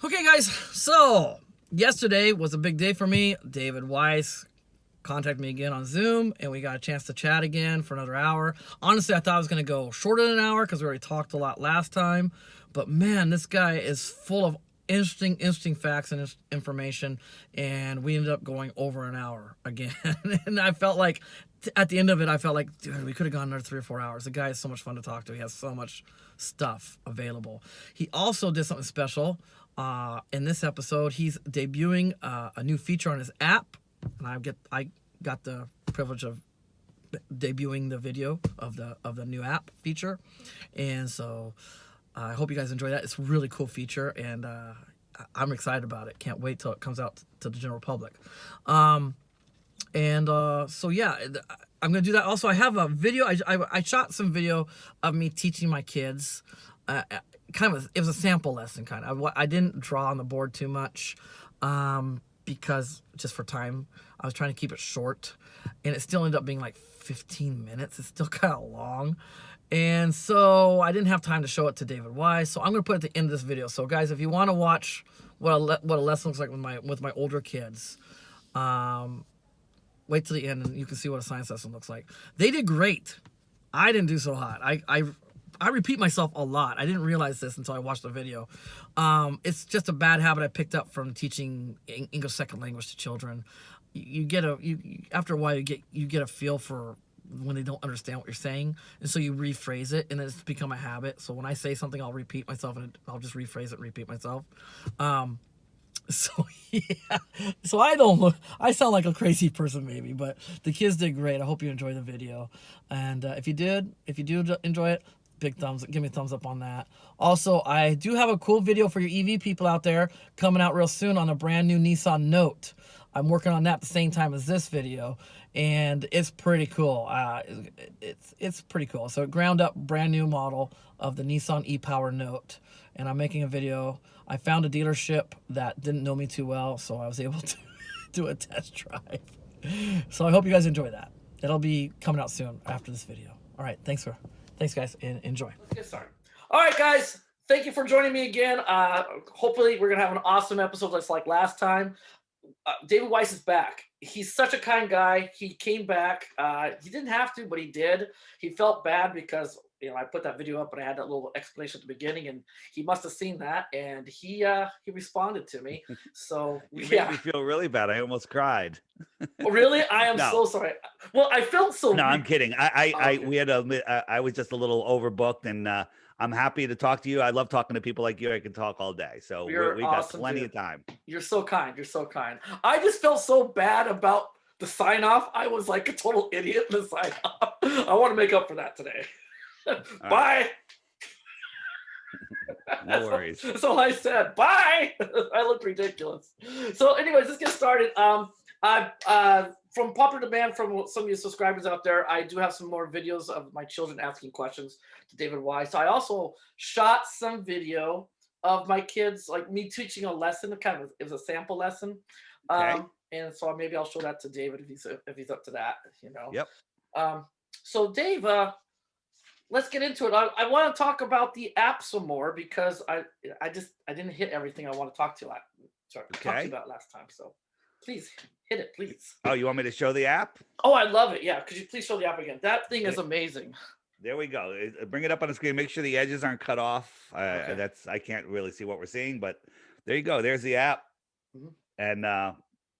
Okay, guys, so yesterday was a big day for me. David Weiss contacted me again on Zoom, and we got a chance to chat again for another hour. Honestly, I thought I was going to go shorter than an hour because we already talked a lot last time. But man, this guy is full of interesting facts and information, and we ended up going over an hour again. And I felt like at the end of it, I felt like, dude, we could have gone another 3 or 4 hours. The guy is so much fun to talk to. He has so much stuff available. He also did something special. In this episode, he's debuting a new feature on his app, and I got the privilege of debuting the video of the new app feature, and so I hope you guys enjoy that. It's a really cool feature, and I'm excited about it. Can't wait till it comes out to the general public. So yeah, I'm gonna do that. Also, I have a video. I shot some video of me teaching my kids. It was a sample lesson kind of. I didn't draw on the board too much because just for time, I was trying to keep it short, and it still ended up being like 15 minutes. It's still kind of long, and so I didn't have time to show it to David Weiss. So I'm gonna put it at the end of this video. So guys, if you want to watch what a lesson looks like with my older kids, wait till the end and you can see what a science lesson looks like. They did great. I didn't do so hot. I repeat myself a lot. I didn't realize this until I watched the video. It's just a bad habit I picked up from teaching English second language to children. After a while you get a feel for when they don't understand what you're saying, and so you rephrase it, and it's become a habit. So when I say something, I'll repeat myself, and I'll just rephrase it, repeat myself. So yeah, so I sound like a crazy person maybe, but the kids did great. I hope you enjoy the video, and if you do enjoy it, give me a thumbs up on that. Also, I do have a cool video for your EV people out there coming out real soon on a brand new Nissan Note. I'm working on that at the same time as this video, and it's pretty cool. It's pretty cool. So ground up, brand new model of the Nissan e-Power Note, and I'm making a video. I found a dealership that didn't know me too well, so I was able to do a test drive. So I hope you guys enjoy that. It'll be coming out soon after this video. All right, thanks guys, and enjoy. Let's get started. All right, guys, thank you for joining me again. Hopefully we're gonna have an awesome episode just like last time. David Weiss is back. He's such a kind guy. He came back. He didn't have to, but he did. He felt bad because I put that video up, but I had that little explanation at the beginning, and he must have seen that, and he responded to me. So you made me feel really bad. I almost cried. Oh, really? I am so sorry. Well, I felt so. No, I'm kidding. I was just a little overbooked, and I'm happy to talk to you. I love talking to people like you. I can talk all day. So we got plenty of time. You're so kind. You're so kind. I just felt so bad about the sign off. I was like a total idiot in the sign off. I want to make up for that today. Bye. No worries. So I said bye. I look ridiculous. So anyways, let's get started. From popular demand from some of your subscribers out there, I do have some more videos of my children asking questions to David Weiss. So I also shot some video of my kids, like me teaching a lesson. It was a sample lesson. Okay. And so maybe I'll show that to David if he's up to that. Yep. So Dave, let's get into it. I want to talk about the app some more because I didn't hit everything I want to talk to you about last time. So please hit it, please. Oh, you want me to show the app? Oh, I love it. Yeah, could you please show the app again? That thing is amazing. There we go. Bring it up on the screen. Make sure the edges aren't cut off. Okay. I can't really see what we're seeing, but there you go. There's the app. Mm-hmm. And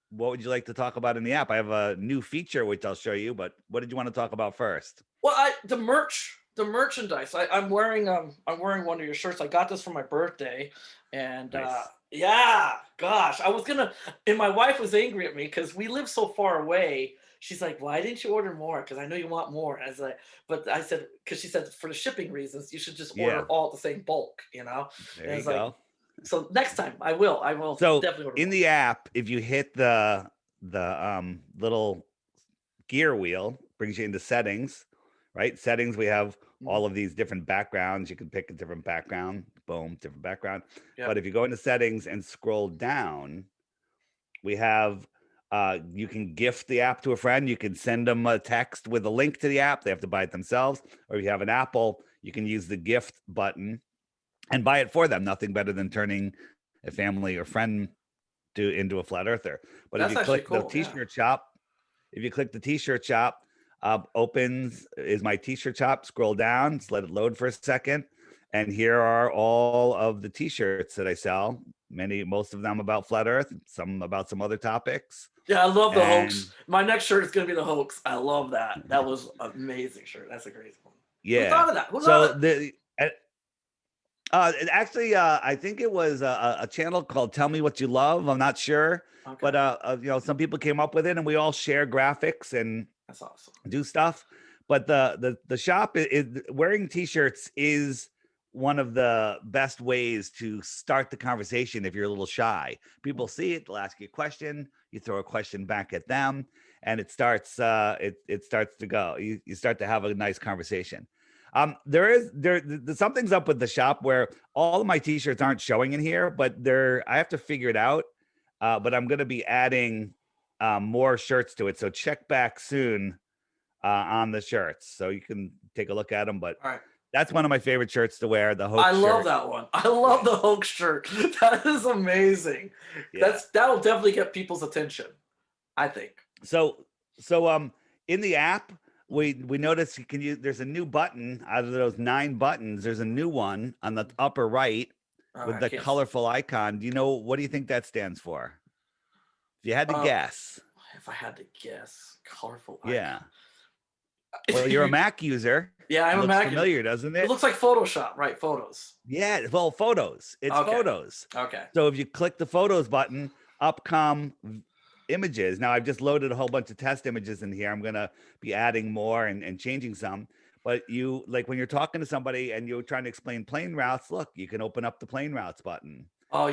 what would you like to talk about in the app? I have a new feature which I'll show you, but what did you want to talk about first? Well, the merchandise. I'm wearing one of your shirts. I got this for my birthday, and Nice. yeah, gosh, and my wife was angry at me because we live so far away. She's like, "Why didn't you order more? Because I know you want more." And I was like, but I said, because she said for the shipping reasons, you should just order all at the same bulk, There you go. So next time I will. So definitely order in more. the app, if you hit the little gear wheel, brings you into settings, right? Settings, we have all of these different backgrounds. You can pick a different background. Boom, different background. Yep. But if you go into settings and scroll down, we have you can gift the app to a friend. You can send them a text with a link to the app. They have to buy it themselves. Or if you have an Apple, you can use the gift button and buy it for them. Nothing better than turning a family or friend into a flat earther. But if That's you actually click the cool. t-shirt shop, if you click the t-shirt shop, opens is my t-shirt shop. Scroll down, just let it load for a second. And here are all of the t-shirts that I sell. Most of them about flat earth, some about some other topics. Yeah, I love the And hoax. My next shirt is gonna be the hoax. I love that. That was an amazing shirt. That's a great one. yeah. Who thought of that? Who So thought of it? actually, I think it was a channel called Tell Me What You Love. I'm not sure, Okay. but you know, some people came up with it, and we all share graphics and That's awesome. do stuff. But the shop is wearing t-shirts is one of the best ways to start the conversation if you're a little shy. People see it, they'll ask you a question, you throw a question back at them, and it starts it starts to go. You start to have a nice conversation. There's something's up with the shop where all of my t-shirts aren't showing in here, but I have to figure it out. But I'm gonna be adding more shirts to it. So check back soon on the shirts, so you can take a look at them. But All right. that's one of my favorite shirts to wear. The hoax I love shirt. that one. I love the hoax shirt. That is amazing. Yeah. That'll definitely get people's attention, I think. So in the app, we noticed you can use. There's a new button out of those 9 buttons. There's a new one on the upper right with the colorful icon. What do you think that stands for? If you had to guess. If I had to guess, colorful Yeah. icon. Well, you're a Mac user. Yeah, I'm a Mac user. Familiar, doesn't it? It looks like Photoshop, right? Photos. Yeah, well, photos. It's photos. Okay. So if you click the photos button, up come images. Now I've just loaded a whole bunch of test images in here. I'm gonna be adding more and changing some. But you like when you're talking to somebody and you're trying to explain plane routes, look, you can open up the plane routes button. Oh,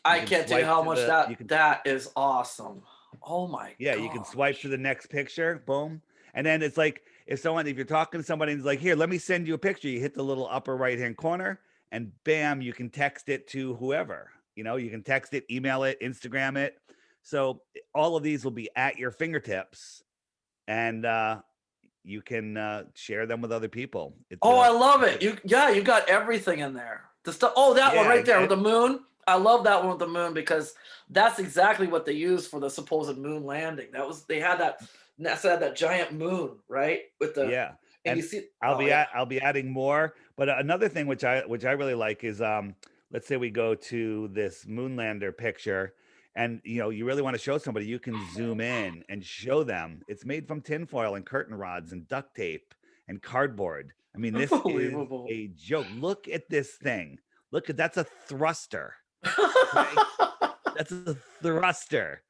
I can't tell you how much that is awesome. Oh my god. Yeah, you can swipe to the next picture, boom. And then it's like if you're talking to somebody and it's like, here, let me send you a picture, you hit the little upper right hand corner and bam, you can text it to whoever. You can text it, email it, Instagram it. So all of these will be at your fingertips, and you can share them with other people. I love it. You got everything in there. The stuff. Oh, that one right there with the moon. I love that one with the moon because that's exactly what they used for the supposed moon landing. They had that NASA had that giant moon, right? With the and you see. I'll be adding more. But another thing which I really like is let's say we go to this moonlander picture. And you really want to show somebody, you can zoom in and show them. It's made from tinfoil and curtain rods and duct tape and cardboard. I mean, this is a joke. Look at this thing. That's a thruster. Right? That's a thruster.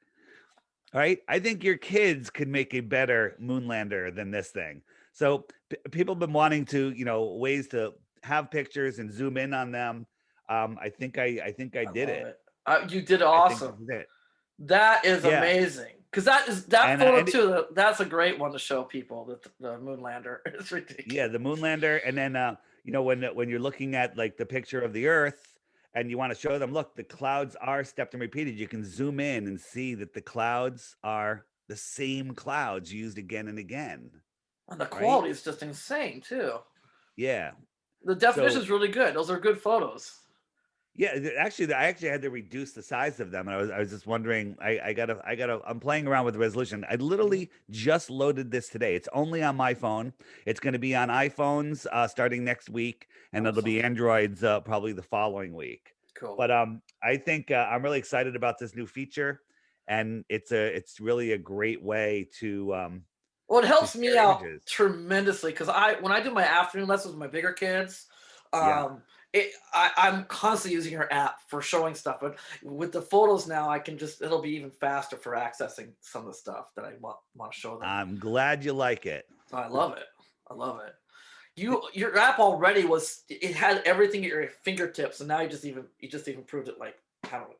All right. I think your kids could make a better moonlander than this thing. So people have been wanting to, ways to have pictures and zoom in on them. I think I did it. You did awesome. That is amazing because that photo too. That's a great one to show people. The moonlander. It's ridiculous. Yeah, the moonlander, and then when you're looking at like the picture of the Earth, and you want to show them, look, the clouds are stepped and repeated. You can zoom in and see that the clouds are the same clouds used again and again. And the quality is just insane too. Yeah, the definition is really good. Those are good photos. Yeah, I actually had to reduce the size of them, and I was just wondering. I'm playing around with the resolution. I literally just loaded this today. It's only on my phone. It's going to be on iPhones starting next week, and it'll be Androids probably the following week. Cool. But I think I'm really excited about this new feature, and it's really a great way to. Well, it helps me out tremendously because when I do my afternoon lessons with my bigger kids. I'm constantly using her app for showing stuff, but with the photos now, it'll be even faster for accessing some of the stuff that I want to show them. I'm glad you like it. I love it. Your app already it had everything at your fingertips, and now you just even proved it. Like, I don't know.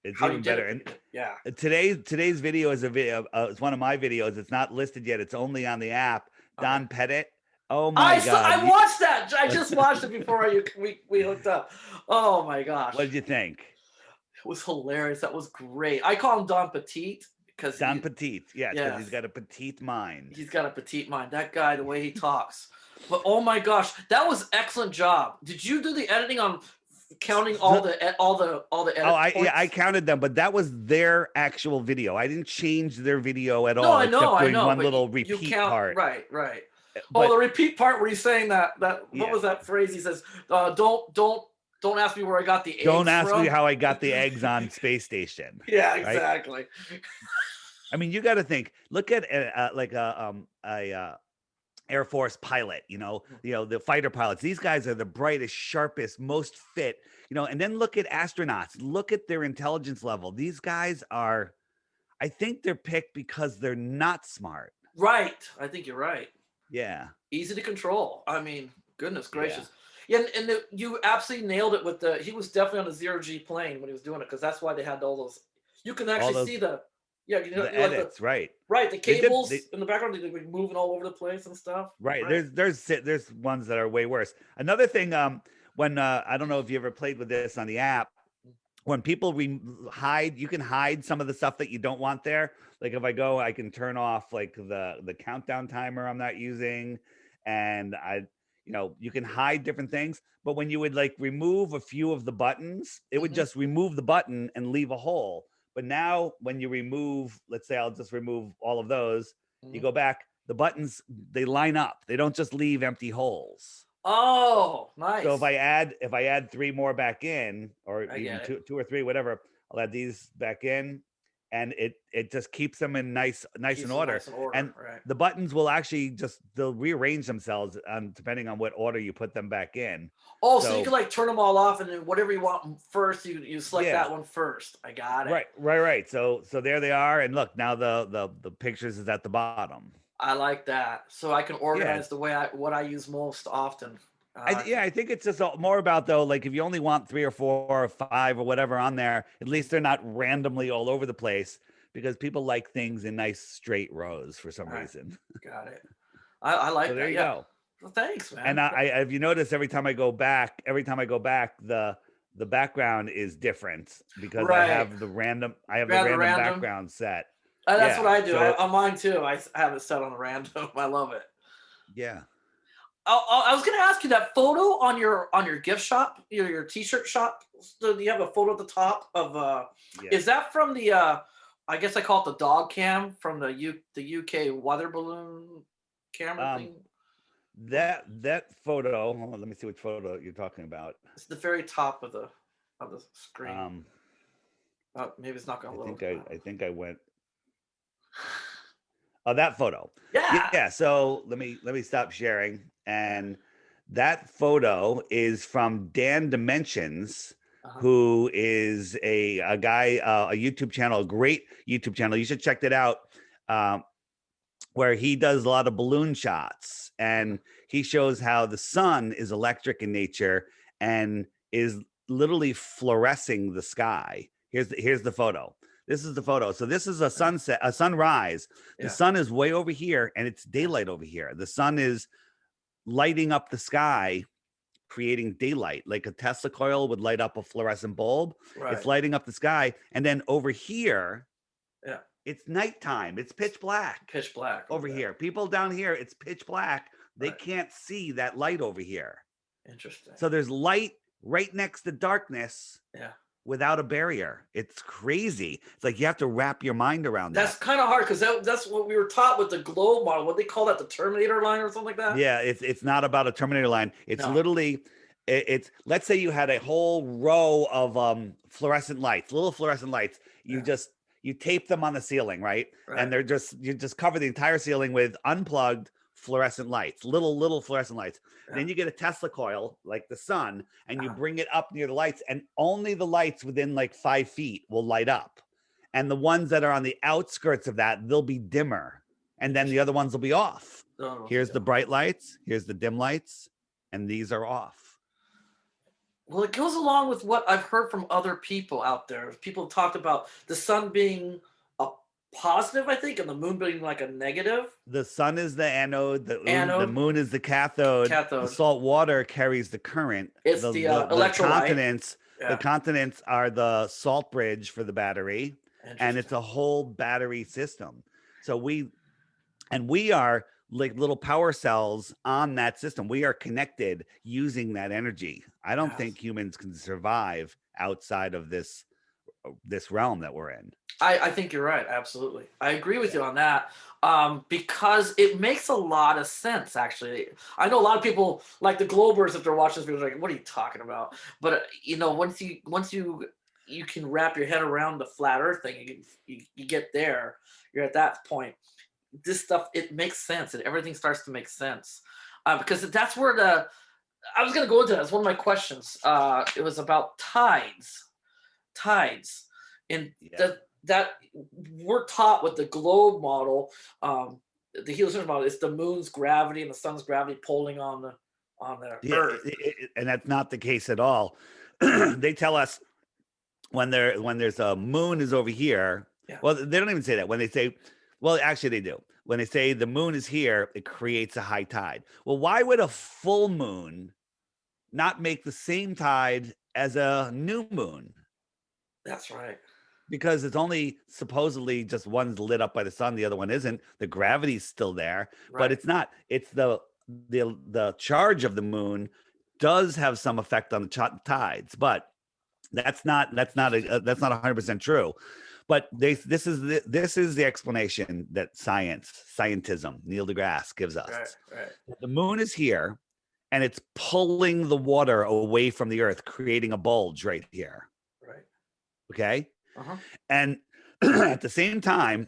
It's even better. And yeah. Today's video is a video. It's one of my videos. It's not listed yet. It's only on the app. Don Pettit. Oh my God! I watched that. I just watched it before we hooked up. Oh my gosh! What did you think? It was hilarious. That was great. I call him Don Petite because Petite. Yeah, because he's got a petite mind. He's got a petite mind. That guy, the way he talks. But oh my gosh, that was excellent job. Did you do the editing on counting all the edit I points? counted them, but that was their actual video. I didn't change their video at No, all, I know, except I doing know. one But little you repeat count, part. right. Oh, But the repeat part where he's saying that what yeah, was that phrase? He says, don't ask me where I got the don't eggs ask me from. how I got the eggs on space station. Yeah, Right? exactly. I mean, you got to think. Look at like a Air Force pilot. The fighter pilots. These guys are the brightest, sharpest, most fit. And then look at astronauts. Look at their intelligence level. These guys are. I think they're picked because they're not smart. Right. I think you're right. Yeah. Easy to control. I mean, goodness Yeah. gracious. Yeah, and you absolutely nailed it with he was definitely on a zero-G plane when he was doing it, because that's why they had all those. You can actually see the edits, right? Right, the cables They in the background, they were moving all over the place and stuff. right. There's ones that are way worse. Another thing, when I don't know if you ever played with this on the app, when people you can hide some of the stuff that you don't want there. Like if I go, I can turn off like the countdown timer I'm not using, and you can hide different things. But when you would like remove a few of the buttons, it would just remove the button and leave a hole. But now when you remove, let's say I'll just remove all of those, you go back, the buttons, they line up. They don't just leave empty holes. Oh, nice. So if I add 3 more back in, or even two or 3, whatever, I'll add these back in, and it just keeps them in nice in order. And right. the buttons will actually they'll rearrange themselves depending on what order you put them back in. Oh, so you can like turn them all off, and then whatever you want first, you select that one first. I got it. Right. So there they are, and look, now the pictures is at the bottom. I like that, so I can organize the way what I use most often. I think it's just more about, though, like if you only want 3 or 4 or 5 or whatever on there, at least they're not randomly all over the place, because people like things in nice straight rows for some reason. Got it. I like so that. There you go. Well, thanks, man. And I have you noticed every time I go back, the background is different, because I have the random background set. That's what I do. On mine too. I have it set on random. I love it. Yeah. I was going to ask you, that photo on your gift shop, your t-shirt shop. So you have a photo at the top of. Is that from the? I guess I call it the dog cam from the UK weather balloon camera thing. That photo. Hold on, let me see which photo you're talking about. It's the very top of the screen. Maybe it's not going to load. I think I went. Oh, that photo. Yeah. So let me stop sharing. And that photo is from Dan Dimensions, who is a guy, a YouTube channel, a great YouTube channel. You should check that out. Where he does a lot of balloon shots, and he shows how the sun is electric in nature and is literally fluorescing the sky. Here's the photo. This is the photo. So this is a sunrise. The sun is way over here, and it's daylight over here. The sun is lighting up the sky, creating daylight, like a Tesla coil would light up a fluorescent bulb. Right. It's lighting up the sky. And then over here, it's nighttime. It's pitch black. Pitch black. Over here. People down here, it's pitch black. They can't see that light over here. Interesting. So there's light right next to darkness. Yeah. Without a barrier. It's crazy. It's like you have to wrap your mind around that. That's kind of hard, because that's what we were taught with the globe model. What they call that, the Terminator line or something like that? Yeah, it's not about a Terminator line. It's literally, it's let's say you had a whole row of fluorescent lights, little fluorescent lights. You tape them on the ceiling, right? And you just cover the entire ceiling with unplugged fluorescent lights, little fluorescent lights. Then you get a Tesla coil like the sun, and you bring it up near the lights, and only the lights within like 5 feet will light up, and the ones that are on the outskirts of that, they'll be dimmer, and then the other ones will be off. Here's the bright lights, here's the dim lights, and these are off. Well, it goes along with what I've heard from other people out there. People have talked about the sun being a positive, I think, and the moon being like a negative. The sun is the anode, the moon is the cathode. The salt water carries the current. It's the electrolyte. The continents are the salt bridge for the battery, and it's a whole battery system. So we are like little power cells on that system. We are connected using that energy. I don't think humans can survive outside of this realm that we're in. I think you're right. Absolutely. I agree with you on that. Because it makes a lot of sense, actually. I know a lot of people, like the Globers, if they're watching this video, are like, what are you talking about? But, once you can wrap your head around the flat earth thing, you get there, you're at that point. This stuff, it makes sense, and everything starts to make sense. Because that's where I was going to go into that. It's one of my questions. It was about tides. And that we're taught with the globe model, the heliocentric model, is the moon's gravity and the sun's gravity pulling on the Earth. And that's not the case at all. They tell us when there's a moon is over here. Yeah. Well, they don't even say that. When they say, well, actually they do. When they say the moon is here, it creates a high tide. Well, why would a full moon not make the same tide as a new moon? That's right. Because it's only supposedly just one's lit up by the sun, the other one isn't. The gravity's still there, but it's not. It's the charge of the moon does have some effect on the tides, but that's not 100% true. But this is the explanation that scientism, Neil deGrasse gives us. Right. The moon is here, and it's pulling the water away from the Earth, creating a bulge right here. Right. Okay. And at the same time,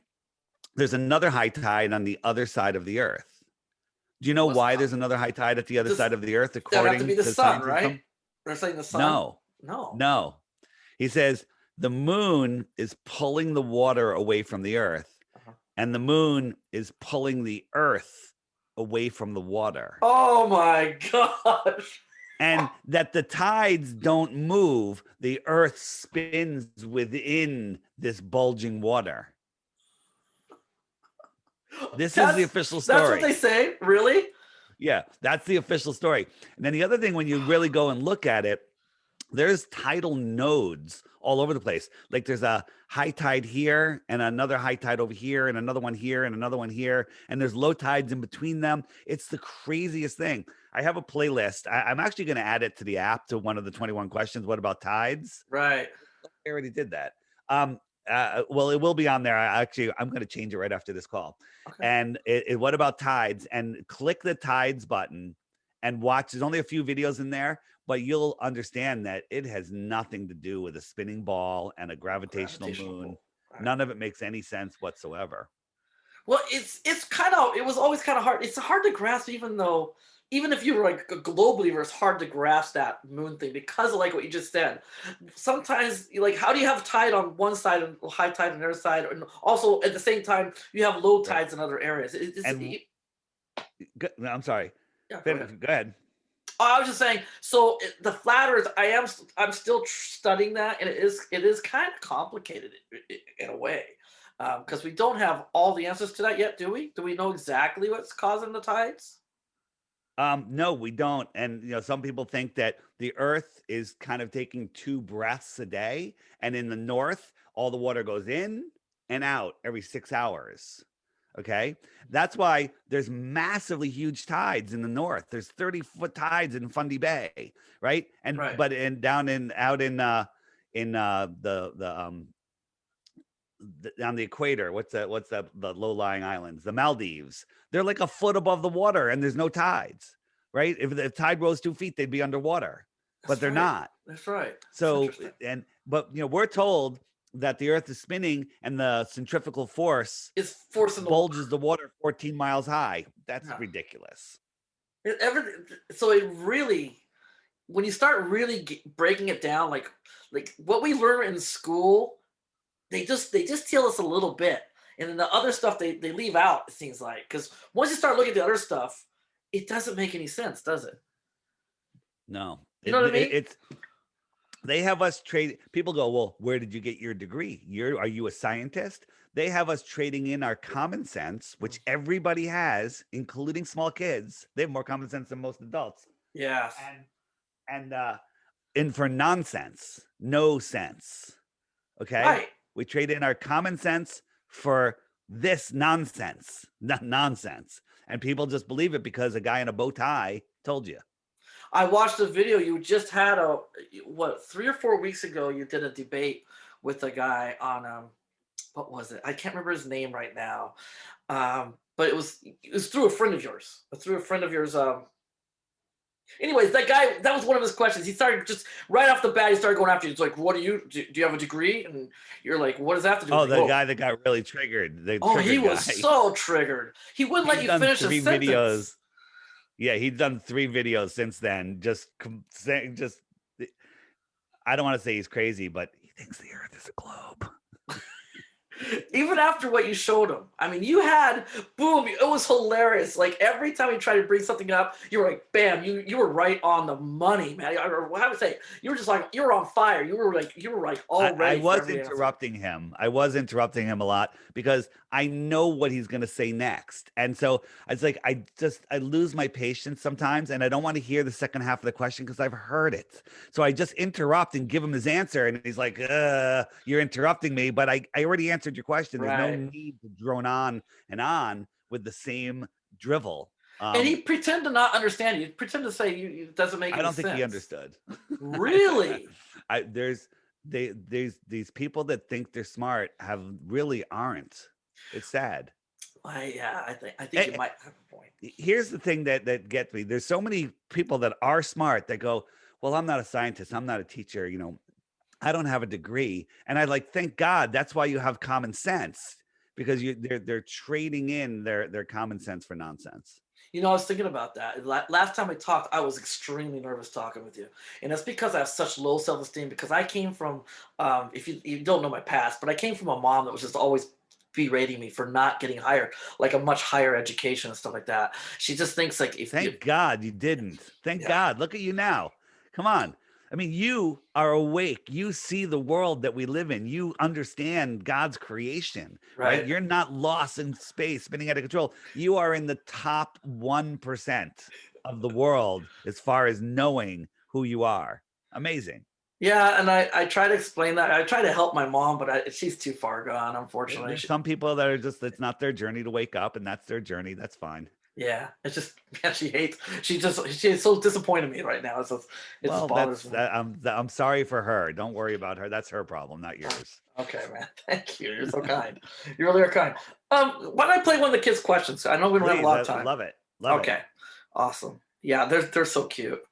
there's another high tide on the other side of the Earth. Do you know why there's another high tide at the other side of the Earth? That have to be the sun, right? They're saying the sun. No. He says the moon is pulling the water away from the Earth, and the moon is pulling the Earth away from the water. Oh my gosh. And that the tides don't move, the Earth spins within this bulging water. This is the official story. That's what they say? Really? Yeah, that's the official story. And then the other thing, when you really go and look at it, there's tidal nodes all over the place. Like there's a high tide here and another high tide over here and another one here and another one here. And there's low tides in between them. It's the craziest thing. I have a playlist. I'm actually going to add it to the app, to one of the 21 questions. What about tides? Right. I already did that. Well, it will be on there. I'm going to change it right after this call. Okay. And what about tides? And click the tides button and watch. There's only a few videos in there, but you'll understand that it has nothing to do with a spinning ball and a gravitational moon. Right. None of it makes any sense whatsoever. Well, it was always kind of hard. It's hard to grasp, even if you were like a globe believer, it's hard to grasp that moon thing because of like what you just said. Sometimes, like, how do you have tide on one side and high tide on the other side, and also at the same time you have low tides in other areas? I'm sorry. Yeah, go ahead. I was just saying. So the flat Earth, I'm still studying that, and it is kind of complicated in a way, because we don't have all the answers to that yet, do we? Do we know exactly what's causing the tides? No, we don't. And, some people think that the Earth is kind of taking 2 breaths a day. And in the north, all the water goes in and out every 6 hours. Okay. That's why there's massively huge tides in the north. There's 30-foot tides in Fundy Bay. Right. And, right. But out in on the equator, what's the low-lying islands, the Maldives, they're like a foot above the water and there's no tides, right? If the tide rose 2 feet, they'd be underwater. But they're not. That's right. So we're told that the Earth is spinning and the centrifugal force is forcing bulges the water 14 miles high. That's ridiculous. So it really, when you start really breaking it down, like what we learn in school, they just tell us a little bit, and then the other stuff they leave out, it seems like, because once you start looking at the other stuff, it doesn't make any sense, does it? No. You know what I mean? They have us trade. People go, well, where did you get your degree? Are you a scientist? They have us trading in our common sense, which everybody has, including small kids. They have more common sense than most adults. Yeah. And for nonsense, no sense. Okay. Right. We trade in our common sense for this nonsense, nonsense. And people just believe it because a guy in a bow tie told you. I watched a video. You just had 3 or 4 weeks ago, you did a debate with a guy on, what was it? I can't remember his name right now. But it was through a friend of yours. Anyways, that guy, that was one of his questions. He started just right off the bat, he started going after you. It's like, what do you have a degree? And you're like, what does that have to do with the guy that got really triggered. He was so triggered. He wouldn't let you finish a sentence. Videos. Yeah, he's done 3 videos since then. Just I don't want to say he's crazy, but he thinks the earth is a globe. Even after what you showed him, I mean, you had boom. It was hilarious. Like every time you tried to bring something up, you were like, bam, you were right on the money, man. Or how would I say? You were just like, you were on fire. You were like all ready. I was interrupting him. I was interrupting him a lot because I know what he's going to say next. And so it's like, I lose my patience sometimes, and I don't want to hear the second half of the question because I've heard it. So I just interrupt and give him his answer. And he's like, you're interrupting me, but I already answered your question. There's no need to drone on and on with the same drivel. And he pretended to not understand. He pretended to say it doesn't make any sense. I don't think he understood. Really? There's these people that think they're smart really aren't. It's sad. I think you might have a point. Here's the thing that gets me. There's so many people that are smart that go, well, I'm not a scientist. I'm not a teacher. I don't have a degree. And I thank God that's why you have common sense, because they're trading in their common sense for nonsense. I was thinking about that. Last time we talked, I was extremely nervous talking with you. And that's because I have such low self-esteem, because I came from, if you don't know my past, but I came from a mom that was just always berating me for not getting higher, like a much higher education and stuff like that. She just thinks Thank God you didn't. Thank God. Look at you now. Come on. I mean, you are awake. You see the world that we live in. You understand God's creation, right? You're not lost in space, spinning out of control. You are in the top 1% of the world as far as knowing who you are. Amazing. Yeah, and I try to explain that. I try to help my mom, but she's too far gone, unfortunately. There's some people that are it's not their journey to wake up, and that's their journey. That's fine. Yeah, it's just she's so disappointed in me right now. It just bothers me. I'm sorry for her. Don't worry about her. That's her problem, not yours. Okay, man. Thank you. You're so kind. You really are kind. Why don't I play one of the kids' questions? I know we don't have a lot of time. Love it. Okay, awesome. Yeah, they're so cute.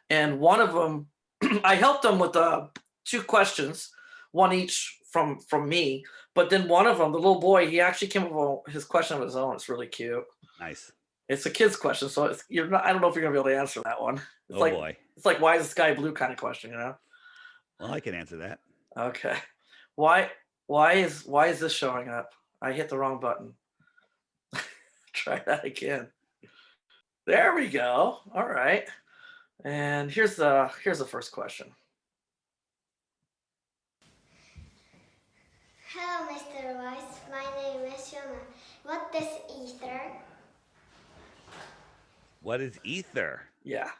And one of them, I helped them with 2 questions, one each from me. But then one of them, the little boy, he actually came up with his question of his own. It's really cute. Nice. It's a kid's question, so you're not. I don't know if you're gonna be able to answer that one. Boy. It's like, why is the sky blue kind of question, Well, I can answer that. Okay. Why is this showing up? I hit the wrong button. Try that again. There we go. All right. And here's the first question. Hello, Mr. Weiss. My name is Shona. What is ether? What is ether? Yeah.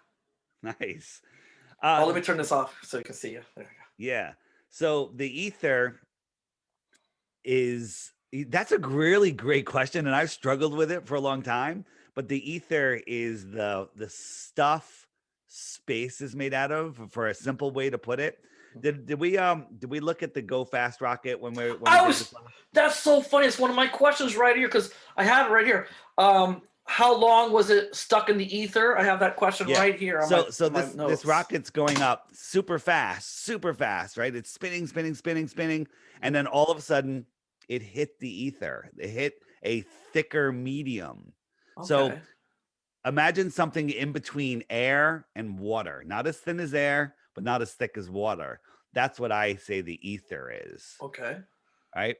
Nice. Let me turn this off so you can see you. There you go. Yeah. So the ether that's a really great question, and I've struggled with it for a long time. But the ether is the stuff space is made out of, for a simple way to put it. Did we look at the Go Fast rocket when we that's so funny. It's one of my questions right here, because I have it right here. How long was it stuck in the ether? I have that question right here. So this rocket's going up super fast, right? It's spinning, and then all of a sudden it hit the ether. It hit a thicker medium. Okay. So imagine something in between air and water, not as thin as air, but not as thick as water. That's what I say the ether is. Okay. Right.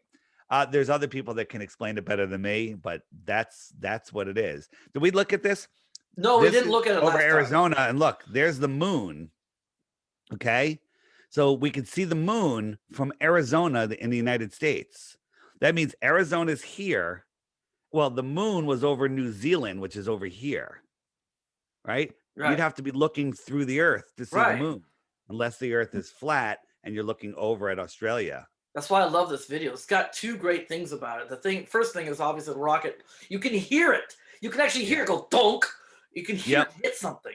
There's other people that can explain it better than me, but that's what it is. Did we look at this? No, we didn't look at it over Arizona. And look, there's the moon. Okay. So we can see the moon from Arizona in the United States. That means Arizona's here. Well, the moon was over New Zealand, which is over here. Right? You'd have to be looking through the earth to see the moon, unless the earth is flat and you're looking over at Australia. That's why I love this video. It's got two great things about it. First thing is obviously the rocket. You can hear it. You can actually hear it go donk. You can hear it hit something.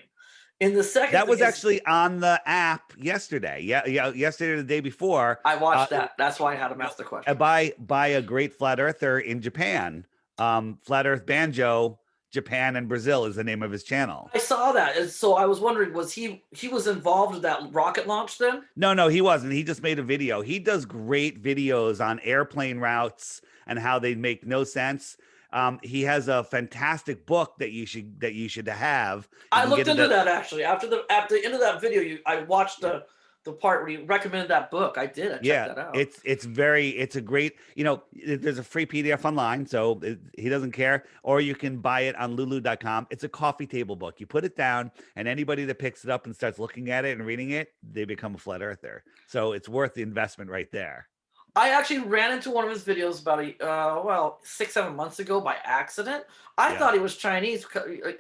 And the second that thing was is, actually on the app yesterday. Yeah, yesterday or the day before. I watched that. That's why I had him ask the question. By a great flat earther in Japan. Flat Earth Banjo, Japan and Brazil is the name of his channel. I saw that, and so I was wondering, was he was involved with that rocket launch then? No, he wasn't. He just made a video. He does great videos on airplane routes and how they make no sense. He has a fantastic book that you should have. I looked into that actually. After the end of that video, I watched the part where you recommended that book. I did. I checked that out. It's a great, there's a free PDF online, so he doesn't care, or you can buy it on lulu.com. It's a coffee table book. You put it down, and anybody that picks it up and starts looking at it and reading it, they become a flat earther. So it's worth the investment right there. I actually ran into one of his videos about 6-7 months ago by accident. I thought he was Chinese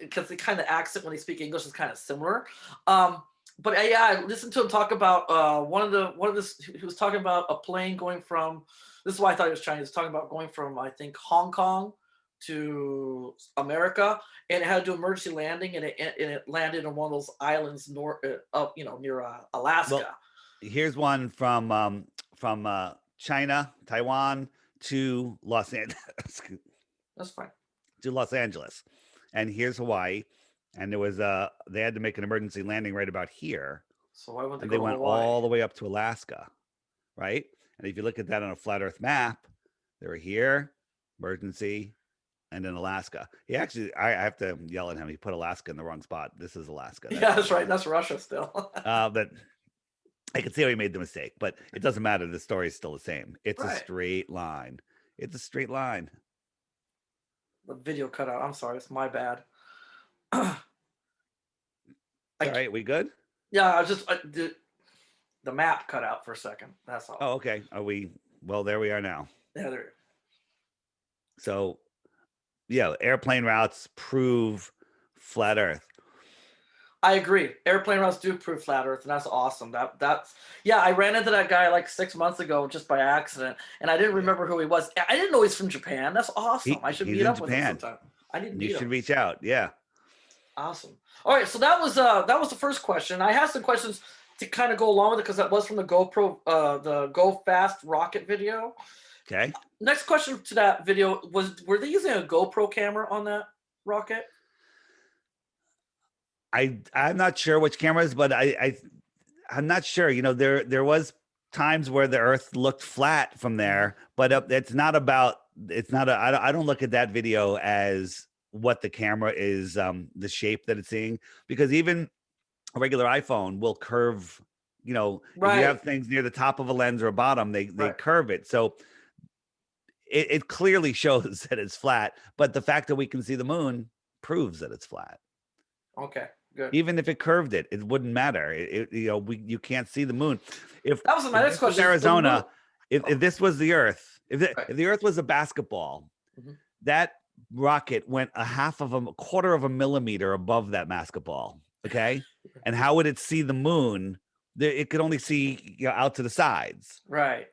because the kind of accent when they speak English is kind of similar. But I listened to him talk about he was talking about a plane going from, this is why I thought he was Chinese. He was talking about going from, I think, Hong Kong to America, and it had to do emergency landing, and it landed on one of those islands near Alaska. Well, here's one from China, Taiwan to Los Angeles. That's fine. To Los Angeles, and here's Hawaii. And there was they had to make an emergency landing right about here. So why wouldn't they went Hawaii? all the way up to Alaska, right? And if you look at that on a flat Earth map, they were here, emergency, and in Alaska. He actually, I have to yell at him. He put Alaska in the wrong spot. This is Alaska. That's right. That's Russia still. But I can see how he made the mistake. But it doesn't matter. The story is still the same. It's a straight line. It's a straight line. The video cut out. I'm sorry. It's my bad. All right, we good? Yeah, I just the map cut out for a second. That's all. Oh, okay. Are we? Well, there we are now. Yeah, there. So, yeah, airplane routes prove flat Earth. I agree. Airplane routes do prove flat Earth, and that's awesome. That's I ran into that guy like 6 months ago just by accident, and I didn't remember who he was. I didn't know he's from Japan. That's awesome. I should meet up with him sometime. I need to meet him. You should reach out. Yeah. Awesome. All right, so that was the first question. I had some questions to kind of go along with it because that was from the GoPro, the Go Fast rocket video. Okay. Next question to that video was: were they using a GoPro camera on that rocket? I'm not sure which cameras, but I'm not sure. There was times where the Earth looked flat from there, but it's not about. It's not. I don't look at that video as what the camera is, the shape that it's seeing, because even a regular iPhone will curve, if you have things near the top of a lens or a bottom, they curve it. So it clearly shows that it's flat, but the fact that we can see the moon proves that it's flat. Okay, good. Even if it curved it wouldn't matter. You can't see the moon. If that was my next question, Arizona, if this was the Earth, if the Earth was a basketball, that rocket went a quarter of a millimeter above that basketball. Okay. And how would it see the moon? It could only see out to the sides. Right.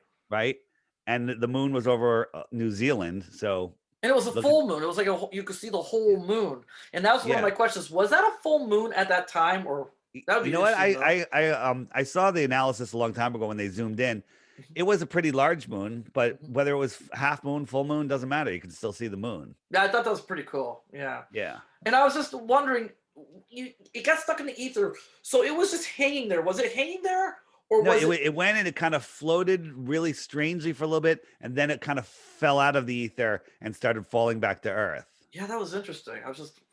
And the moon was over New Zealand. So, and it was a full moon. It was like you could see the whole moon. And that was one of my questions. Was that a full moon at that time, or that would be what? I saw the analysis a long time ago when they zoomed in. It was a pretty large moon, but whether it was half moon, full moon, doesn't matter. You can still see the moon. Yeah, I thought that was pretty cool. Yeah. Yeah. And I was just wondering, it got stuck in the ether, so it was just hanging there. Was it hanging there, or no? It went and it kind of floated really strangely for a little bit, and then it kind of fell out of the ether and started falling back to Earth. Yeah, that was interesting.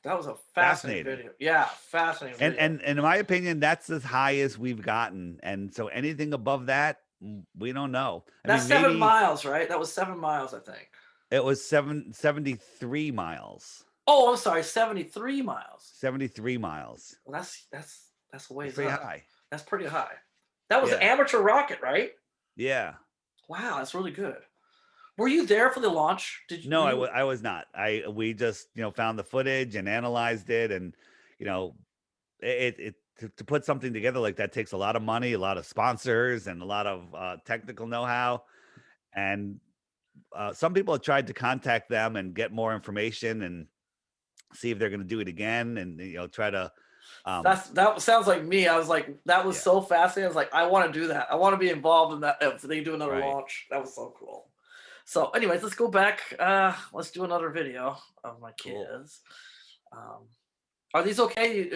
That was a fascinating video. Yeah, fascinating. And in my opinion, that's as high as we've gotten, and so anything above that, we don't know. That's 7 miles, right? That was 7 miles, I think. It was 73 miles. Oh, I'm sorry, 73 miles. 73 miles. Well, that's a ways pretty up. high. That's pretty high. That was an amateur rocket, right? Yeah. Wow, that's really good. Were you there for the launch? No, I was not. We just found the footage and analyzed it, and to put something together like that takes a lot of money, a lot of sponsors, and a lot of technical know-how. And some people have tried to contact them and get more information and see if they're going to do it again, and try to. That sounds like me. I was like, that was so fascinating. I was like, I want to do that. I want to be involved in that if they do another launch. That was so cool. So, anyways, let's go back. Let's do another video of my kids. Cool. Are these okay?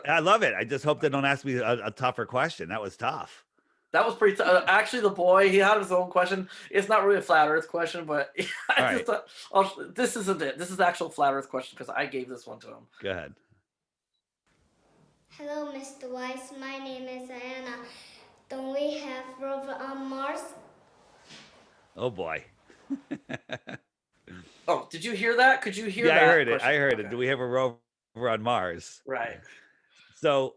I love it. I just hope they don't ask me a tougher question. That was tough. That was pretty tough. Actually, the boy, he had his own question. It's not really a flat Earth question, but I just thought, this isn't it. This is the actual flat Earth question because I gave this one to him. Go ahead. Hello, Mr. Weiss. My name is Anna. Don't we have rover on Mars? Oh boy. Oh, did you hear that? Could you hear that? Yeah, I heard it. question? I heard it. Do we have a rover on Mars? Right. So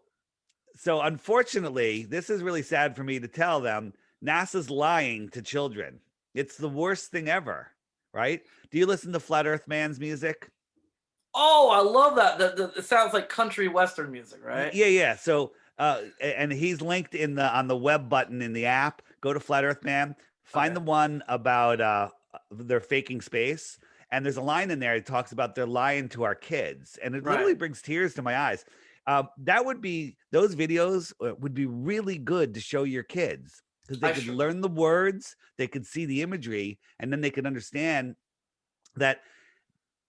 unfortunately, this is really sad for me to tell them. NASA's lying to children. It's the worst thing ever, right? Do you listen to Flat Earth Man's music? Oh, I love that. It sounds like country western music, right? Yeah. So, and he's linked on the web button in the app. Go to Flat Earth Man. Find the one about they're faking space. And there's a line in there that talks about they're lying to our kids. And it literally brings tears to my eyes. Those videos would be really good to show your kids because they could learn the words, they could see the imagery, and then they could understand that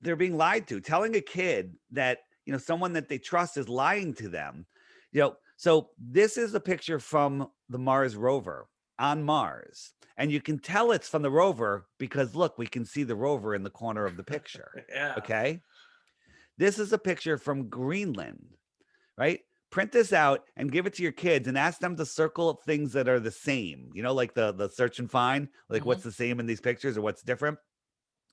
they're being lied to. Telling a kid that, someone that they trust is lying to them, so this is a picture from the Mars rover on Mars. And you can tell it's from the rover because look, we can see the rover in the corner of the picture. Okay. This is a picture from Greenland, right? Print this out and give it to your kids and ask them to circle things that are the same, like the search and find, like what's the same in these pictures or what's different.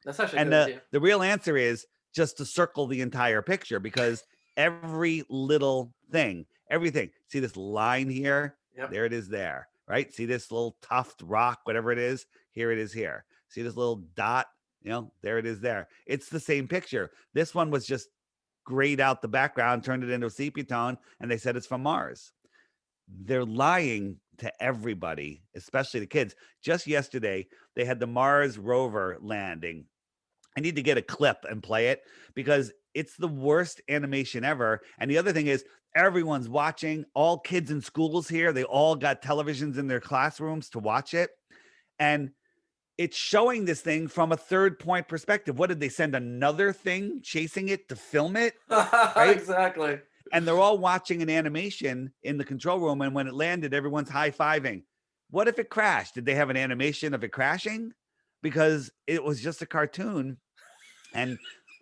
That's actually and the real answer is just to circle the entire picture because every little thing, everything. See this line here? There it is there, right? See this little tuft rock, whatever it is? Here it is here. See this little dot? There it is there. It's the same picture. This one was just grayed out the background, turned it into a sepia tone, and they said it's from Mars. They're lying to everybody, especially the kids. Just yesterday, they had the Mars rover landing. I need to get a clip and play it because it's the worst animation ever. And the other thing is everyone's watching, all kids in schools here, they all got televisions in their classrooms to watch it. And it's showing this thing from a third point perspective. What did they send another thing chasing it to film it? Right? Exactly. And they're all watching an animation in the control room. And when it landed, everyone's high-fiving. What if it crashed? Did they have an animation of it crashing? Because it was just a cartoon. And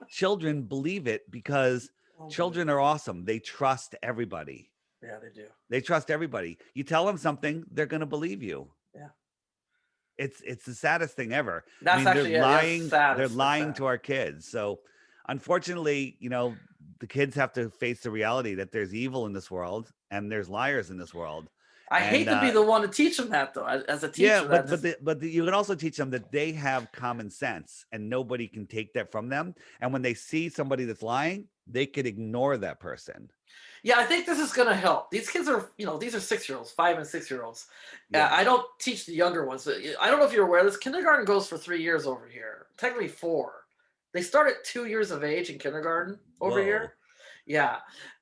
children believe it because children are awesome. They trust everybody. Yeah, they do. They trust everybody. You tell them something, they're going to believe you. Yeah. It's the saddest thing ever. That's actually they're lying. sad. They're lying to our kids. So unfortunately, the kids have to face the reality that there's evil in this world and there's liars in this world. I hate to be the one to teach them that, though. As a teacher, but you can also teach them that they have common sense, and nobody can take that from them. And when they see somebody that's lying, they could ignore that person. Yeah, I think this is going to help. These kids are, these are 6-year-olds, 5 and 6-year-olds. I don't teach the younger ones. I don't know if you're aware of this. Kindergarten goes for 3 years over here. Technically 4. They start at 2 years of age in kindergarten over here. Yeah.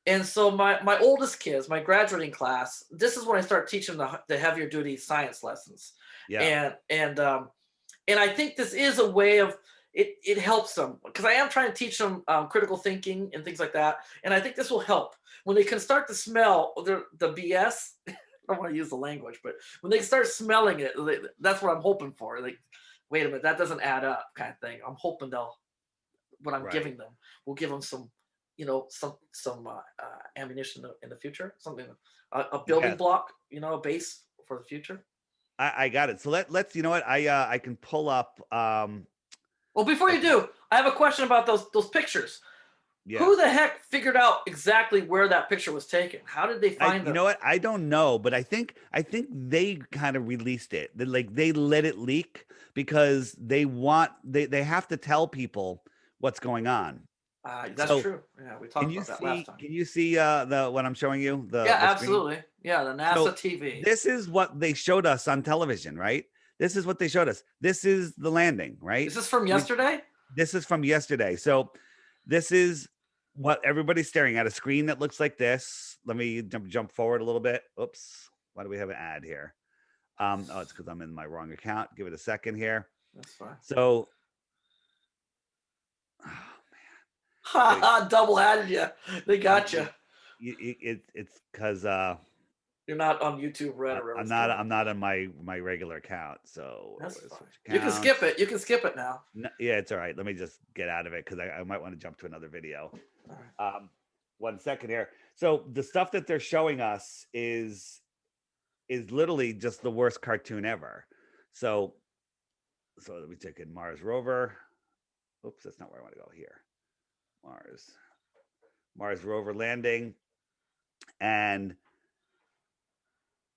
And so my oldest kids, my graduating class, this is when I start teaching the heavier duty science lessons. Yeah. And I think this is a way of it helps them because I am trying to teach them critical thinking and things like that. And I think this will help when they can start to smell the BS. I don't want to use the language, but when they start smelling it, that's what I'm hoping for. Like, wait a minute, that doesn't add up kind of thing. I'm hoping what I'm giving them will give them some, some ammunition in the future, something, a building block, a base for the future. I got it. So let's, I can pull up. Well, before you do, I have a question about those pictures. Yeah. Who the heck figured out exactly where that picture was taken? How did they find them? You know what? I don't know, but I think they kind of released it. They let it leak because they have to tell people what's going on. That's true. Yeah, we talked about that last time. Can you see what I'm showing you? Yeah, absolutely. Yeah, the NASA TV. This is what they showed us on television, right? This is what they showed us. This is the landing, right? Is this from yesterday? This is from yesterday. So this is what everybody's staring at, a screen that looks like this. Let me jump forward a little bit. Oops. Why do we have an ad here? Oh, it's because I'm in my wrong account. Give it a second here. That's fine. So, Double added you. They got you. It's because You're not on YouTube Red or I'm not on my regular account. So that's fine. You can skip it. You can skip it now. No, yeah, it's all right. Let me just get out of it because I might want to jump to another video. All right. 1 second here. So the stuff that they're showing us is literally just the worst cartoon ever. So let me take in Mars rover. Oops, that's not where I want to go. Here, Mars rover landing. And